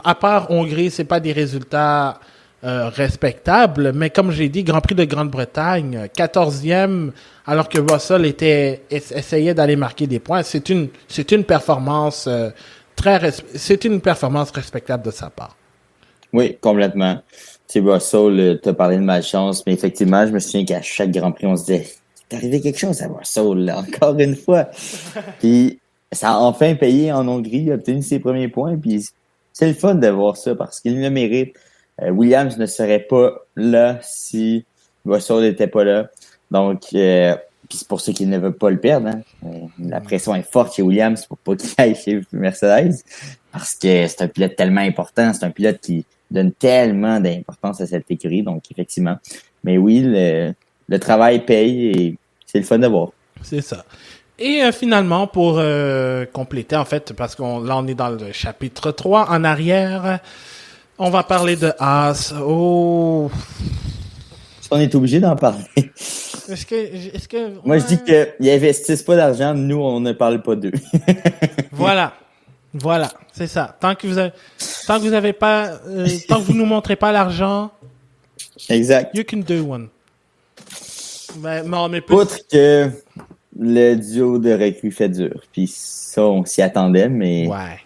à part Hongrie, c'est pas des résultats respectables, mais comme j'ai dit, Grand Prix de Grande-Bretagne, 14e, alors que Russell essayait d'aller marquer des points, c'est une performance c'est une performance respectable de sa part. Oui, complètement. Tu sais, Russell, t'as parlé de malchance, mais effectivement, je me souviens qu'à chaque Grand Prix, on se disait, c'est arrivé quelque chose à Russell, là, encore une fois. Puis, ça a enfin payé en Hongrie, il a obtenu ses premiers points, puis c'est le fun de voir ça, parce qu'il le mérite. Williams ne serait pas là si Russell n'était pas là. Donc, puis c'est pour ça qu'il ne veut pas le perdre. Hein. La pression est forte chez Williams pour pas qu'il aille chez Mercedes. Parce que c'est un pilote tellement important. C'est un pilote qui donne tellement d'importance à cette écurie. Donc, effectivement. Mais oui, le travail paye et c'est le fun de voir. C'est ça. Et finalement, pour compléter, en fait, parce on est dans le chapitre 3, en arrière, on va parler de Haas. Oh! On est obligé d'en parler. Est-ce que Moi, je dis qu'ils investissent pas d'argent, nous, on ne parle pas d'eux. Voilà, c'est ça. Tant que vous avez pas, tant que vous nous montrez pas l'argent, Exact. you can do one. Mais Outre que le duo de recrues fait dur, puis ça, on s'y attendait, mais ouais.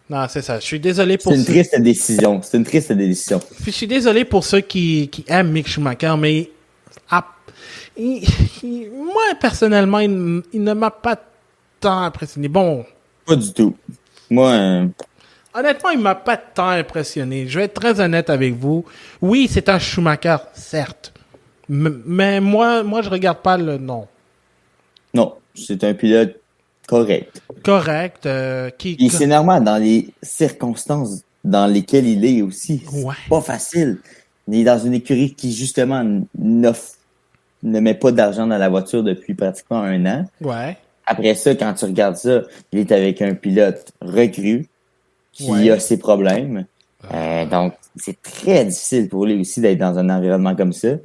Non, c'est ça. Je suis désolé pour. C'est une triste décision. Puis je suis désolé pour ceux qui aiment Mick Schumacher, mais moi personnellement, il ne m'a pas tant impressionné. Bon. Pas du tout. Moi. Honnêtement, il m'a pas tant impressionné. Je vais être très honnête avec vous. Oui, c'est un Schumacher, certes. Mais moi, je regarde pas le nom. Non, c'est un pilote correct. Correct. Et c'est normal dans les circonstances dans lesquelles il est aussi. Ouais. C'est pas facile. Il est dans une écurie qui, justement, ne met pas d'argent dans la voiture depuis pratiquement 1 an. Ouais. Après ça, quand tu regardes ça, il est avec un pilote recru qui a ses problèmes. Donc, c'est très difficile pour lui aussi d'être dans un environnement comme ça.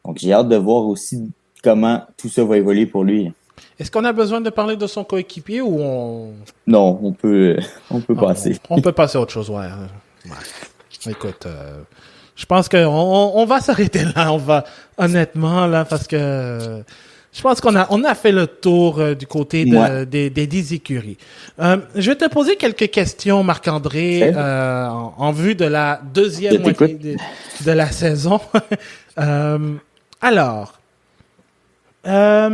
Donc, j'ai hâte de voir aussi comment tout ça va évoluer pour lui. Est-ce qu'on a besoin de parler de son coéquipier ou on... Non, on peut passer. On peut passer à autre chose, ouais. Écoute, je pense qu'on va s'arrêter là. On va, honnêtement, là, parce que je pense qu'on a fait le tour du côté des 10 écuries. Je vais te poser quelques questions, Marc-André, en vue de la deuxième moitié de la saison. Alors, là,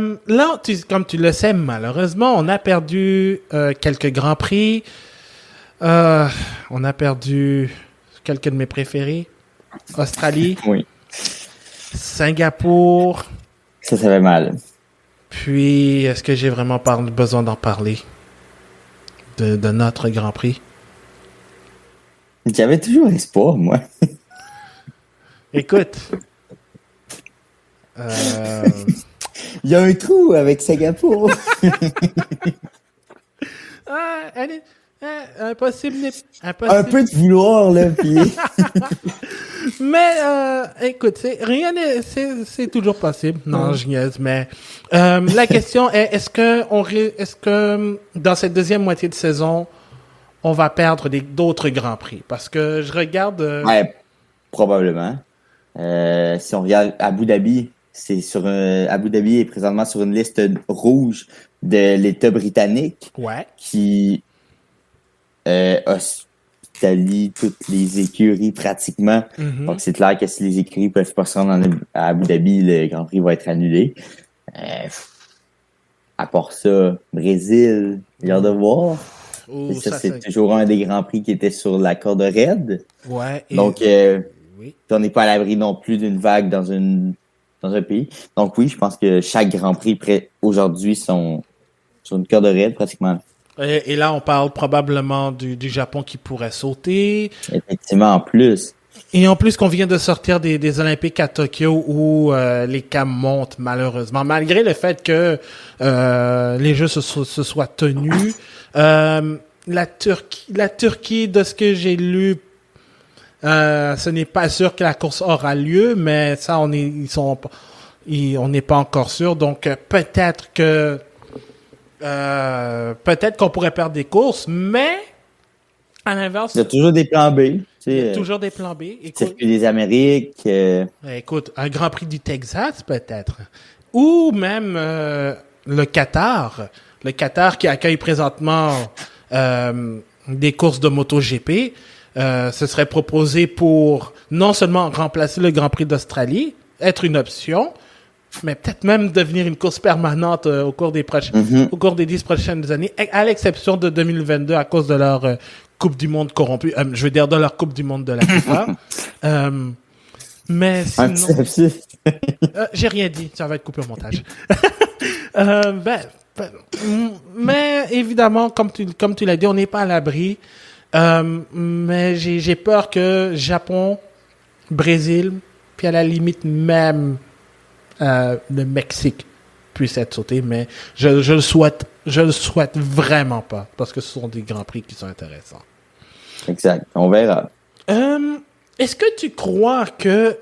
comme tu le sais, malheureusement, on a perdu quelques grands prix. On a perdu quelques de mes préférés. Australie. Oui. Singapour. Ça fait mal. Puis, est-ce que j'ai vraiment besoin d'en parler de notre Grand Prix? J'avais toujours espoir, moi. Écoute. Il y a un trou avec Singapour. Impossible. Un peu de vouloir, là, puis... Mais, écoute, c'est toujours possible. Non, je niaise, mais, la question est, est-ce que dans cette deuxième moitié de saison, on va perdre d'autres grands prix? Parce que je regarde, Ouais, probablement. Si on regarde Abu Dhabi, Abu Dhabi est présentement sur une liste rouge de l'État britannique. Ouais. Qui, hospitalie toutes les écuries pratiquement. Mm-hmm. Donc, c'est clair que si les écuries peuvent pas se rendre à Abu Dhabi, le Grand Prix va être annulé. À part ça, Brésil, il y a de voir. Ça, c'est toujours un des Grands Prix qui était sur la corde raide. Ouais. Donc, oui. on n'est pas à l'abri non plus d'une vague dans un pays. Donc oui, je pense que chaque Grand Prix aujourd'hui sont sur une corde raide pratiquement. Et là, on parle probablement du Japon qui pourrait sauter. Effectivement, en plus. Et en plus qu'on vient de sortir des Olympiques à Tokyo où les cas montent malheureusement. Malgré le fait que les Jeux se soient tenus. La Turquie, de ce que j'ai lu, ce n'est pas sûr que la course aura lieu, mais ça, on n'est pas encore sûr. Donc, peut-être qu'on pourrait perdre des courses, mais à l'inverse, il y a toujours des plans B. Il y a toujours des plans B. Circuit des Amériques. Écoute, un Grand Prix du Texas, peut-être. Ou même le Qatar. Le Qatar qui accueille présentement des courses de MotoGP. Ce serait proposé pour non seulement remplacer le Grand Prix d'Australie, être une option, mais peut-être même devenir une course permanente au cours des 10 prochaines années, à l'exception de 2022 à cause de leur Coupe du Monde corrompue. Je veux dire de leur Coupe du Monde de la FIFA. Mais sinon... J'ai rien dit, ça va être coupé au montage. Mais évidemment, comme tu l'as dit, on n'est pas à l'abri. Mais j'ai peur que Japon, Brésil, puis à la limite même le Mexique puisse être sauté. Mais je le souhaite vraiment pas parce que ce sont des grands prix qui sont intéressants. Exact. On verra. Est-ce que tu crois que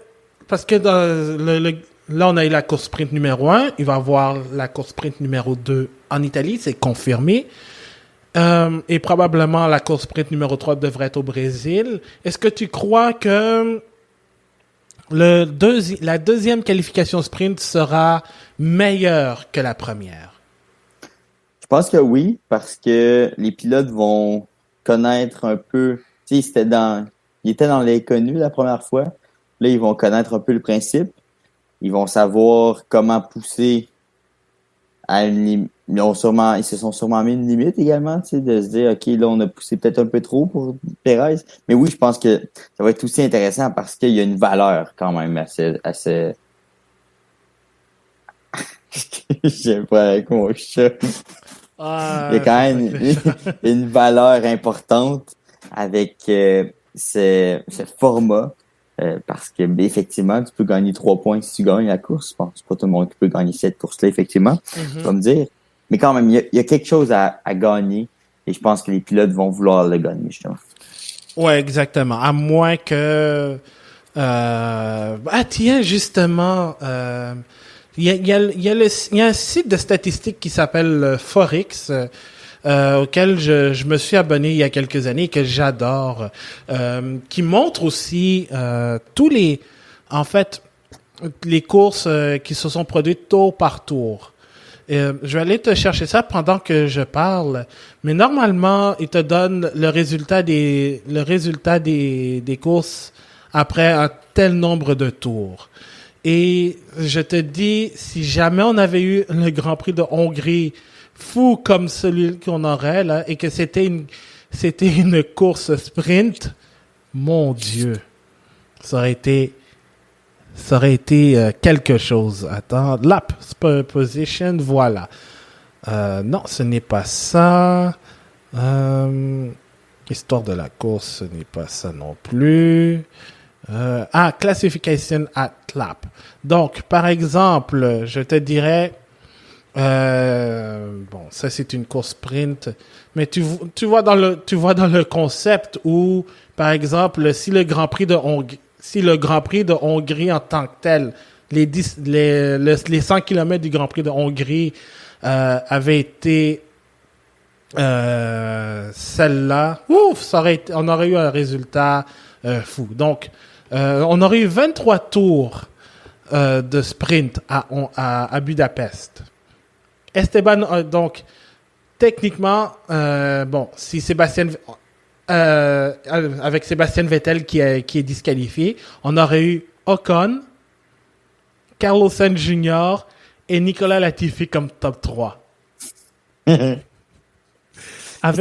parce que là on a eu la course sprint numéro 1, il va y avoir la course sprint numéro 2 en Italie, c'est confirmé. Et probablement la course sprint numéro 3 devrait être au Brésil. Est-ce que tu crois que la deuxième qualification sprint sera meilleure que la première? Je pense que oui, parce que les pilotes vont connaître un peu. Tu sais, ils étaient dans l'inconnu la première fois. Là, ils vont connaître un peu le principe. Ils vont savoir comment pousser à une limite. Ils se sont sûrement mis une limite également, tu sais, de se dire, OK, là, on a poussé peut-être un peu trop pour Perez. Mais oui, je pense que ça va être aussi intéressant parce qu'il y a une valeur quand même assez... J'aime pas avec mon chat. Il y a quand même une valeur importante avec ce format. Parce que effectivement, tu peux gagner 3 points si tu gagnes la course. Bon, c'est pas tout le monde qui peut gagner cette course-là, effectivement. Tu vas me dire. Mais quand même, il y a quelque chose à gagner. Et je pense que les pilotes vont vouloir le gagner, justement. Ouais, exactement. À moins que... tiens, justement... Il y a un site de statistiques qui s'appelle Forex, auquel je me suis abonné il y a quelques années et que j'adore, qui montre aussi en fait, les courses qui se sont produites tour par tour. Je vais aller te chercher ça pendant que je parle, mais normalement, il te donne le résultat des courses après un tel nombre de tours. Et je te dis, si jamais on avait eu le Grand Prix de Hongrie fou comme celui qu'on aurait là, et que c'était une course sprint, mon Dieu, ça aurait été quelque chose. Attends, lap position, voilà. Non, ce n'est pas ça. Histoire de la course, ce n'est pas ça non plus. Classification at lap. Donc, par exemple, je te dirais, ça c'est une course sprint, mais tu vois dans le concept où, par exemple, si le Grand Prix de Hongrie en tant que tel, les 100 km du Grand Prix de Hongrie avaient été celle-là, on aurait eu un résultat fou. Donc, on aurait eu 23 tours de sprint à Budapest. Esteban, donc, techniquement, si avec Sébastien Vettel qui est disqualifié, on aurait eu Ocon, Carlos Sainz Jr. et Nicolas Latifi comme top 3. Tu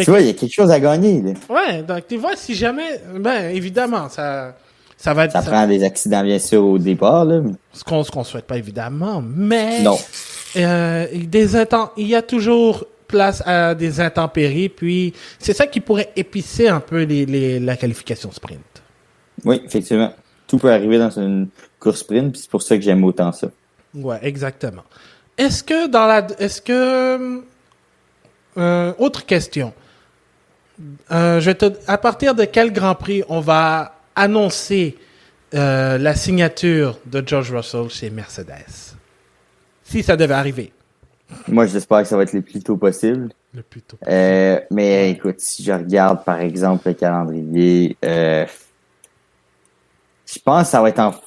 vois, il y a quelque chose à gagner, là. Ouais, donc tu vois, si jamais, évidemment, ça prend des accidents, bien sûr, au départ, là. Ce qu'on souhaite pas, évidemment, mais... Non. Il y a toujours place à des intempéries, puis c'est ça qui pourrait épicer un peu la qualification sprint. Oui, effectivement. Tout peut arriver dans une course sprint, puis c'est pour ça que j'aime autant ça. Ouais, exactement. Autre question. À partir de quel Grand Prix on va annoncer la signature de George Russell chez Mercedes? Si ça devait arriver. Moi, j'espère que ça va être le plus tôt possible. Le plus tôt. Mais écoute, si je regarde, par exemple, le calendrier, je pense que ça va être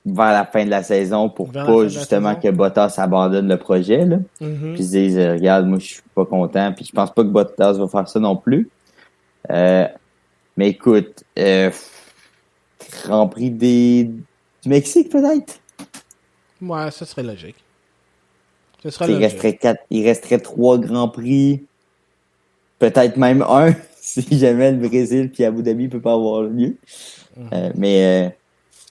vers la fin de la saison pour pas justement que Bottas abandonne le projet, là. Mm-hmm. Puis ils se disent, regarde, moi, je suis pas content. Puis je pense pas que Bottas va faire ça non plus. Mais écoute, Grand Prix du Mexique, peut-être? Ouais, ce serait logique. Il resterait 3 Grands Prix. Peut-être même un, si jamais le Brésil puis Abu Dhabi peut pas avoir lieu.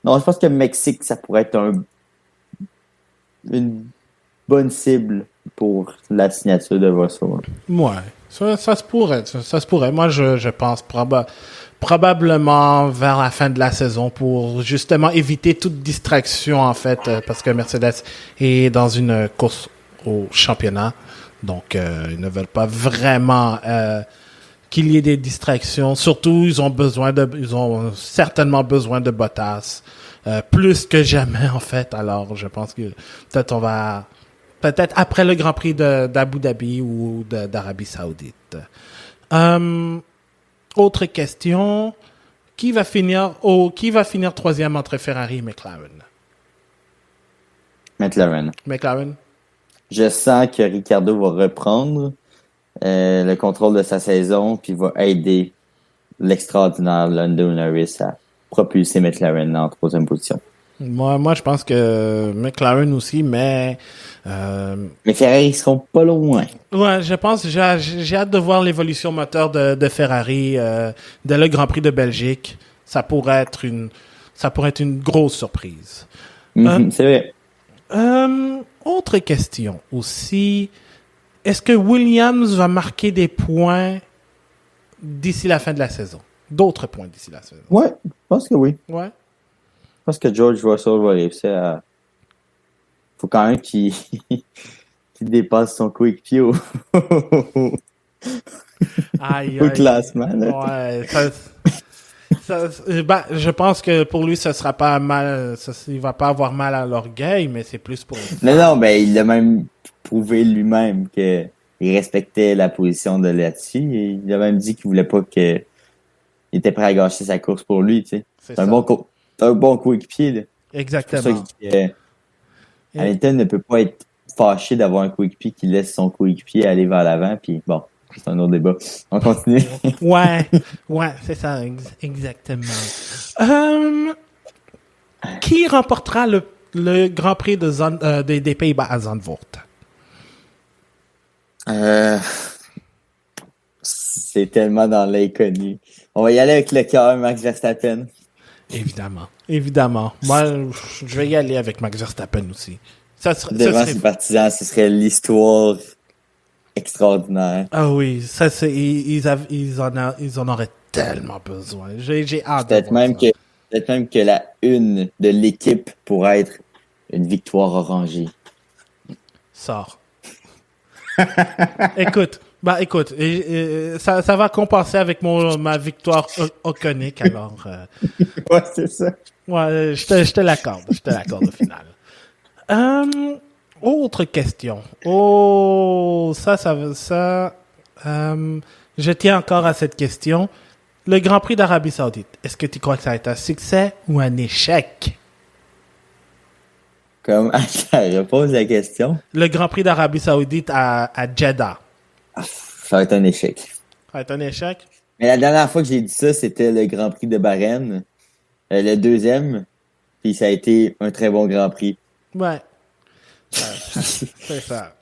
Non, je pense que le Mexique, ça pourrait être une bonne cible pour la signature de Russell. Ouais, ça se pourrait. Ça se pourrait. Moi, je pense probablement vers la fin de la saison pour justement éviter toute distraction, en fait, parce que Mercedes est dans une course au championnat. Donc, ils ne veulent pas vraiment qu'il y ait des distractions. Surtout, ils ont certainement besoin de Bottas. Plus que jamais, en fait. Alors, je pense que peut-être après le Grand Prix d'Abu Dhabi ou d'Arabie Saoudite. Autre question. Qui va finir troisième entre Ferrari et McLaren? McLaren. Je sens que Ricardo va reprendre le contrôle de sa saison puis va aider l'extraordinaire Lando Norris à propulser McLaren en troisième position. Moi, je pense que McLaren aussi, mais Ferrari, ils seront pas loin. Ouais, je pense, j'ai hâte de voir l'évolution moteur de Ferrari dès le Grand Prix de Belgique. Ça pourrait être une grosse surprise. C'est vrai. Autre question aussi. Est-ce que Williams va marquer des points d'ici la fin de la saison? D'autres points d'ici la saison? Ouais, je pense que oui. Ouais. Je pense que George Russell va réussir à... Faut quand même qu'il dépasse son coéquipier au classement. Là. Ouais, je pense que pour lui, ce sera pas mal. Il va pas avoir mal à l'orgueil, mais c'est plus pour. Non, il a même prouvé lui-même qu'il respectait la position de Latifi. Il a même dit qu'il voulait pas qu'il était prêt à gâcher sa course pour lui. Tu sais. C'est un bon coéquipier. Là. Exactement. C'est pour ça que Hamilton ne peut pas être fâché d'avoir un coéquipier qui laisse son coéquipier aller vers l'avant. Puis bon. C'est un autre débat. On continue. ouais, c'est ça, exactement. Qui remportera le Grand Prix des Pays-Bas à Zandvoort? C'est tellement dans l'inconnu. On va y aller avec le cœur, Max Verstappen. Évidemment. Moi, je vais y aller avec Max Verstappen aussi. Devant ses partisans, ce serait l'histoire extraordinaire. Ah oui, ça c'est ils en auraient tellement besoin. J'ai hâte. Peut-être même que la une de l'équipe pourrait être une victoire orangée. Sors. Écoute, ça va compenser avec ma victoire oconique alors. Ouais, c'est ça. Ouais, je te l'accorde au final. Autre question. Je tiens encore à cette question. Le Grand Prix d'Arabie Saoudite, est-ce que tu crois que ça va être un succès ou un échec? Comme, repose la question. Le Grand Prix d'Arabie Saoudite à Jeddah. Ça va être un échec. Ça va être un échec? Mais la dernière fois que j'ai dit ça, c'était le Grand Prix de Bahreïn. Le deuxième. Puis ça a été un très bon Grand Prix. Ouais. C'est ça.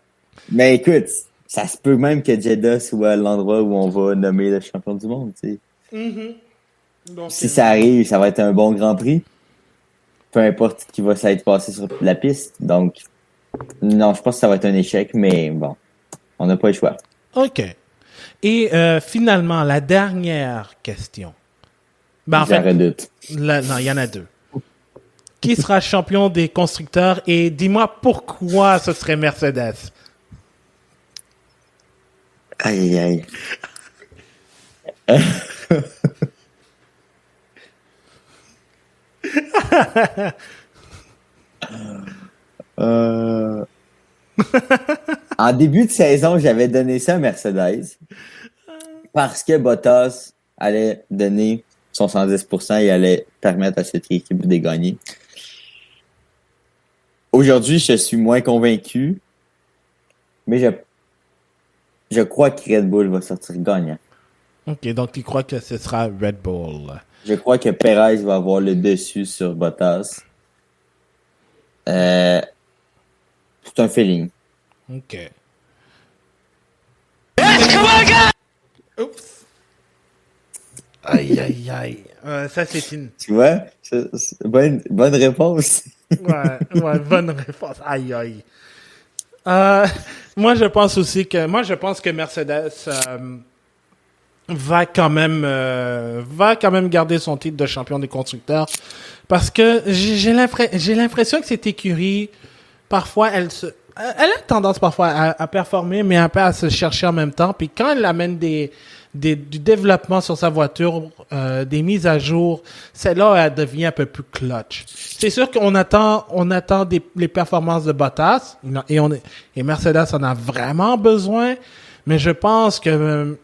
Mais écoute, ça se peut même que Jeddah soit l'endroit où on va nommer le champion du monde, tu sais. Mm-hmm. Donc, si ça arrive, ça va être un bon Grand Prix. Peu importe qui va s'être passé sur la piste. Donc, non, je pense que ça va être un échec, mais bon, on n'a pas le choix. OK. Et finalement, la dernière question. Ben, en fait, redoute. Non, il y en a deux. Qui sera champion des constructeurs et dis-moi pourquoi ce serait Mercedes? Aïe. En début de saison, j'avais donné ça à Mercedes parce que Bottas allait donner son 110% et allait permettre à cette équipe de gagner. Aujourd'hui, je suis moins convaincu, mais je crois que Red Bull va sortir gagnant. OK, donc tu crois que ce sera Red Bull. Je crois que Perez va avoir le dessus sur Bottas. C'est un feeling. OK. Oups. Aïe. Ça, c'est une... Tu vois? Bonne réponse. Ouais, bonne réponse. Aïe, aïe. Euh, moi, je pense que Mercedes va quand même garder son titre de champion des constructeurs parce que j'ai l'impression que cette écurie, parfois, elle a tendance parfois à performer, mais un peu à se chercher en même temps. Puis quand elle amène du développement sur sa voiture, des mises à jour, celle-là, elle devient un peu plus clutch. C'est sûr qu'on attend les performances de Bottas, et Mercedes en a vraiment besoin, mais je pense que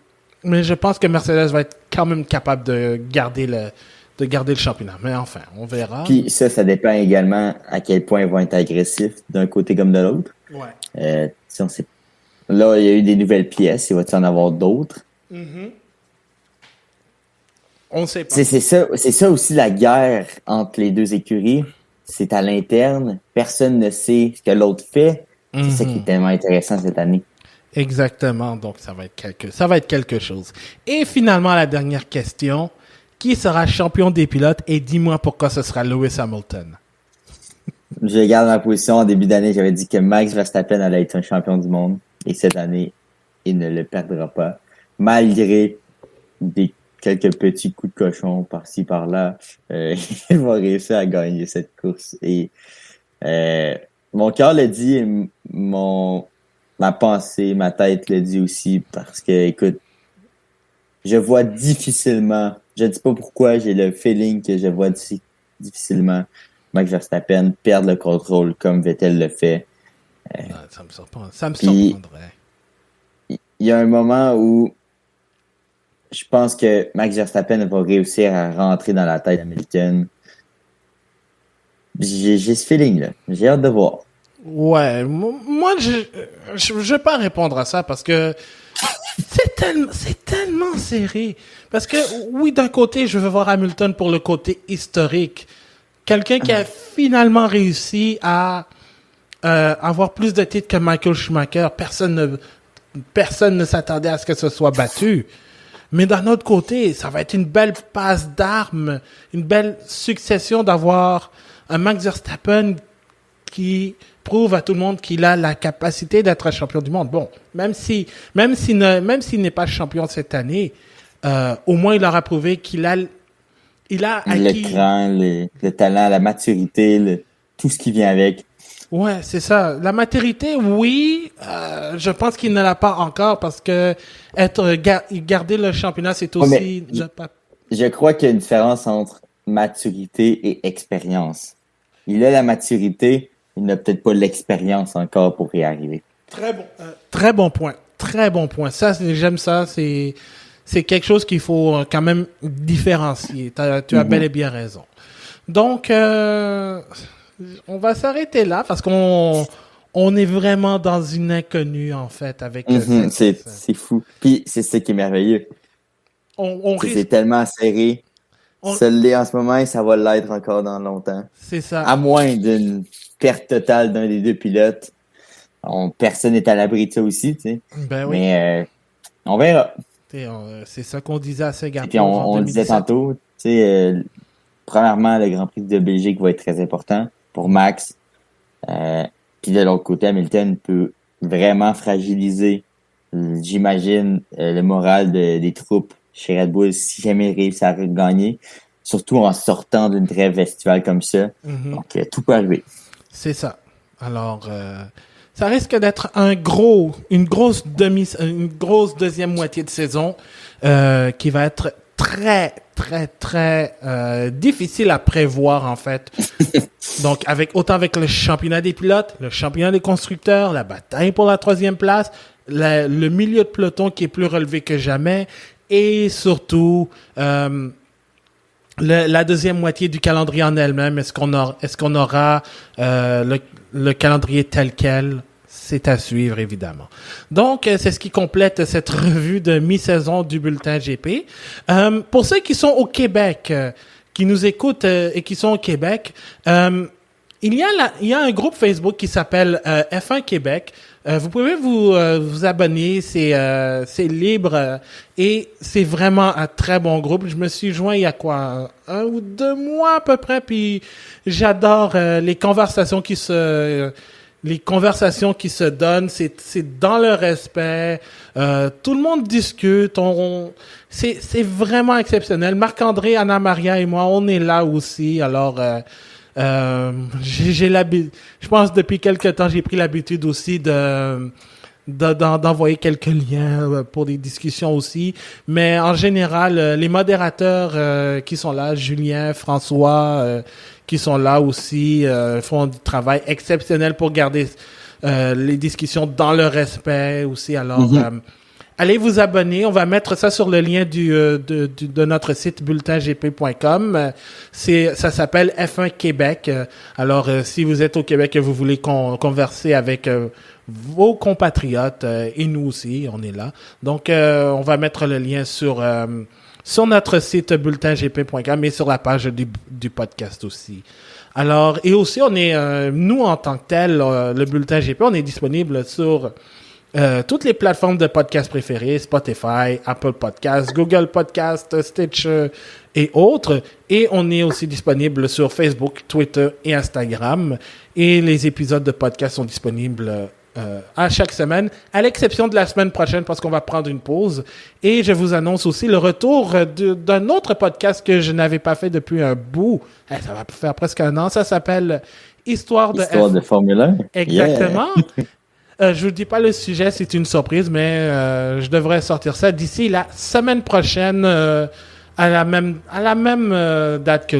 Mercedes va être quand même capable de garder le championnat. Mais enfin, on verra. Puis ça dépend également à quel point ils vont être agressifs d'un côté comme de l'autre. Ouais. On sait... Là, il y a eu des nouvelles pièces, il va y en avoir d'autres. Mm-hmm. On ne sait pas. C'est ça aussi la guerre entre les deux écuries. C'est à l'interne. Personne ne sait ce que l'autre fait. C'est ça qui est tellement intéressant cette année. Exactement. Donc, ça va être quelque chose. Et finalement, la dernière question. Qui sera champion des pilotes? Et dis-moi pourquoi ce sera Lewis Hamilton. Je garde ma position. En début d'année, j'avais dit que Max Verstappen allait être un champion du monde. Et cette année, il ne le perdra pas. Malgré quelques petits coups de cochon par-ci, par-là, il va réussir à gagner cette course. Et mon cœur le dit, et ma pensée, ma tête le dit aussi, parce que, écoute, je vois difficilement, je ne dis pas pourquoi, j'ai le feeling que je vois difficilement Max Verstappen perdre le contrôle comme Vettel le fait. Non, ça me surprendrait. Il y a un moment où je pense que Max Verstappen va réussir à rentrer dans la tête d'Hamilton. J'ai ce feeling-là. J'ai hâte de voir. Ouais, moi, je vais pas répondre à ça parce que c'est tellement serré. Parce que, oui, d'un côté, je veux voir Hamilton pour le côté historique. Quelqu'un qui a finalement réussi à avoir plus de titres que Michael Schumacher. Personne ne s'attendait à ce que ce soit battu. Mais d'un autre côté, ça va être une belle passe d'armes, une belle succession d'avoir un Max Verstappen qui prouve à tout le monde qu'il a la capacité d'être un champion du monde. Bon, même s'il n'est pas champion cette année, au moins il aura prouvé qu'il a acquis le cran, le talent, la maturité, tout ce qui vient avec. Ouais, c'est ça. La maturité, oui, je pense qu'il ne l'a pas encore parce que garder le championnat, c'est aussi... Je crois qu'il y a une différence entre maturité et expérience. Il a la maturité, il n'a peut-être pas l'expérience encore pour y arriver. Très bon point. Très bon point. Ça, j'aime ça. C'est quelque chose qu'il faut quand même différencier. Tu as bel et bien raison. Donc, on va s'arrêter là parce qu'on est vraiment dans une inconnue, en fait, avec c'est fou. Puis, c'est ce qui est merveilleux. C'est tellement serré. Ça l'est en ce moment et ça va l'être encore dans longtemps. C'est ça. À moins d'une perte totale d'un des deux pilotes. Personne n'est à l'abri de ça aussi, tu sais. Ben oui. Mais on verra. C'est ça qu'on disait à Singapour. Et puis on le disait tantôt, tu sais, premièrement, le Grand Prix de Belgique va être très important pour Max. Puis de l'autre côté, Hamilton peut vraiment fragiliser, j'imagine, le moral des troupes chez Red Bull si jamais il réussit à gagner, surtout en sortant d'une trêve estivale comme ça. Mm-hmm. Donc, tout peut arriver. C'est ça. Alors, ça risque d'être une grosse deuxième moitié de saison qui va être très, très, très difficile à prévoir, en fait. Donc, autant avec le championnat des pilotes, le championnat des constructeurs, la bataille pour la 3e place, le milieu de peloton qui est plus relevé que jamais, et surtout la deuxième moitié du calendrier en elle-même. Est-ce qu'on aura le calendrier tel quel? C'est à suivre, évidemment. Donc, c'est ce qui complète cette revue de mi-saison du Bulletin GP. Pour ceux qui sont au Québec, qui nous écoutent et qui sont au Québec, il y a un groupe Facebook qui s'appelle F1 Québec. Vous pouvez vous abonner, c'est libre et c'est vraiment un très bon groupe. Je me suis joint il y a quoi, 1 ou 2 mois à peu près, puis j'adore les conversations qui se donnent, c'est dans le respect. Tout le monde discute. C'est vraiment exceptionnel. Marc-André, Anna Maria et moi, on est là aussi. Alors, j'ai l'habitude. Je pense depuis quelque temps, j'ai pris l'habitude aussi d'envoyer quelques liens pour des discussions aussi. Mais en général, les modérateurs qui sont là, Julien, François, qui sont là aussi, font du travail exceptionnel pour garder les discussions dans le respect aussi. Alors, allez vous abonner. On va mettre ça sur le lien de notre site bulletingp.com. Ça s'appelle F1 Québec. Alors, si vous êtes au Québec et vous voulez converser avec vos compatriotes et nous aussi, on est là. Donc, on va mettre le lien sur notre site bulletingp.com et sur la page du podcast aussi. Alors, et aussi, on est, nous en tant que tel, le Bulletin GP, on est disponible sur toutes les plateformes de podcasts préférées, Spotify, Apple Podcasts, Google Podcasts, Stitcher et autres. Et on est aussi disponible sur Facebook, Twitter et Instagram. Et les épisodes de podcast sont disponibles à chaque semaine, à l'exception de la semaine prochaine parce qu'on va prendre une pause. Et je vous annonce aussi le retour d'un autre podcast que je n'avais pas fait depuis un bout. Ça va faire presque 1 an. Ça s'appelle Histoire de Formule 1. Exactement. Yeah. Je vous dis pas le sujet, c'est une surprise, mais je devrais sortir ça d'ici la semaine prochaine à la même date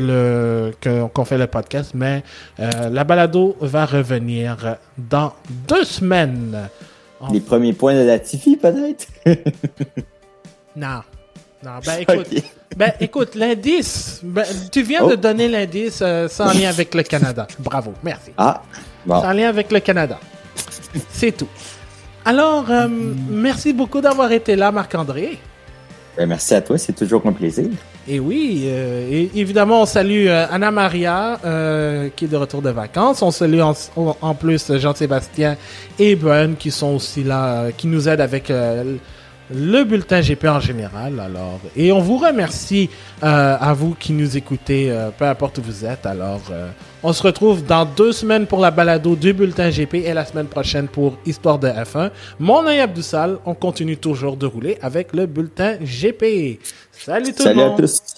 qu'on fait le podcast, mais la balado va revenir dans 2 semaines. Les premiers points de Latifi, peut-être? Non, ben écoute, okay. Écoute, l'indice, tu viens de donner l'indice sans lien avec le Canada. Bravo, merci. Ah, bon. Sans lien avec le Canada. C'est tout. Alors, merci beaucoup d'avoir été là, Marc-André. Merci à toi, c'est toujours un plaisir. Et oui, et évidemment, on salue Anna Maria, qui est de retour de vacances. On salue en plus Jean-Sébastien et Brian, qui sont aussi là, qui nous aident avec le bulletin GP en général. Alors, et on vous remercie à vous qui nous écoutez, peu importe où vous êtes. Alors, on se retrouve dans 2 semaines pour la balado du bulletin GP et la semaine prochaine pour Histoire de F1. Mon nom est Abdoussal, on continue toujours de rouler avec le bulletin GP. Salut tout le monde! Salut à tous!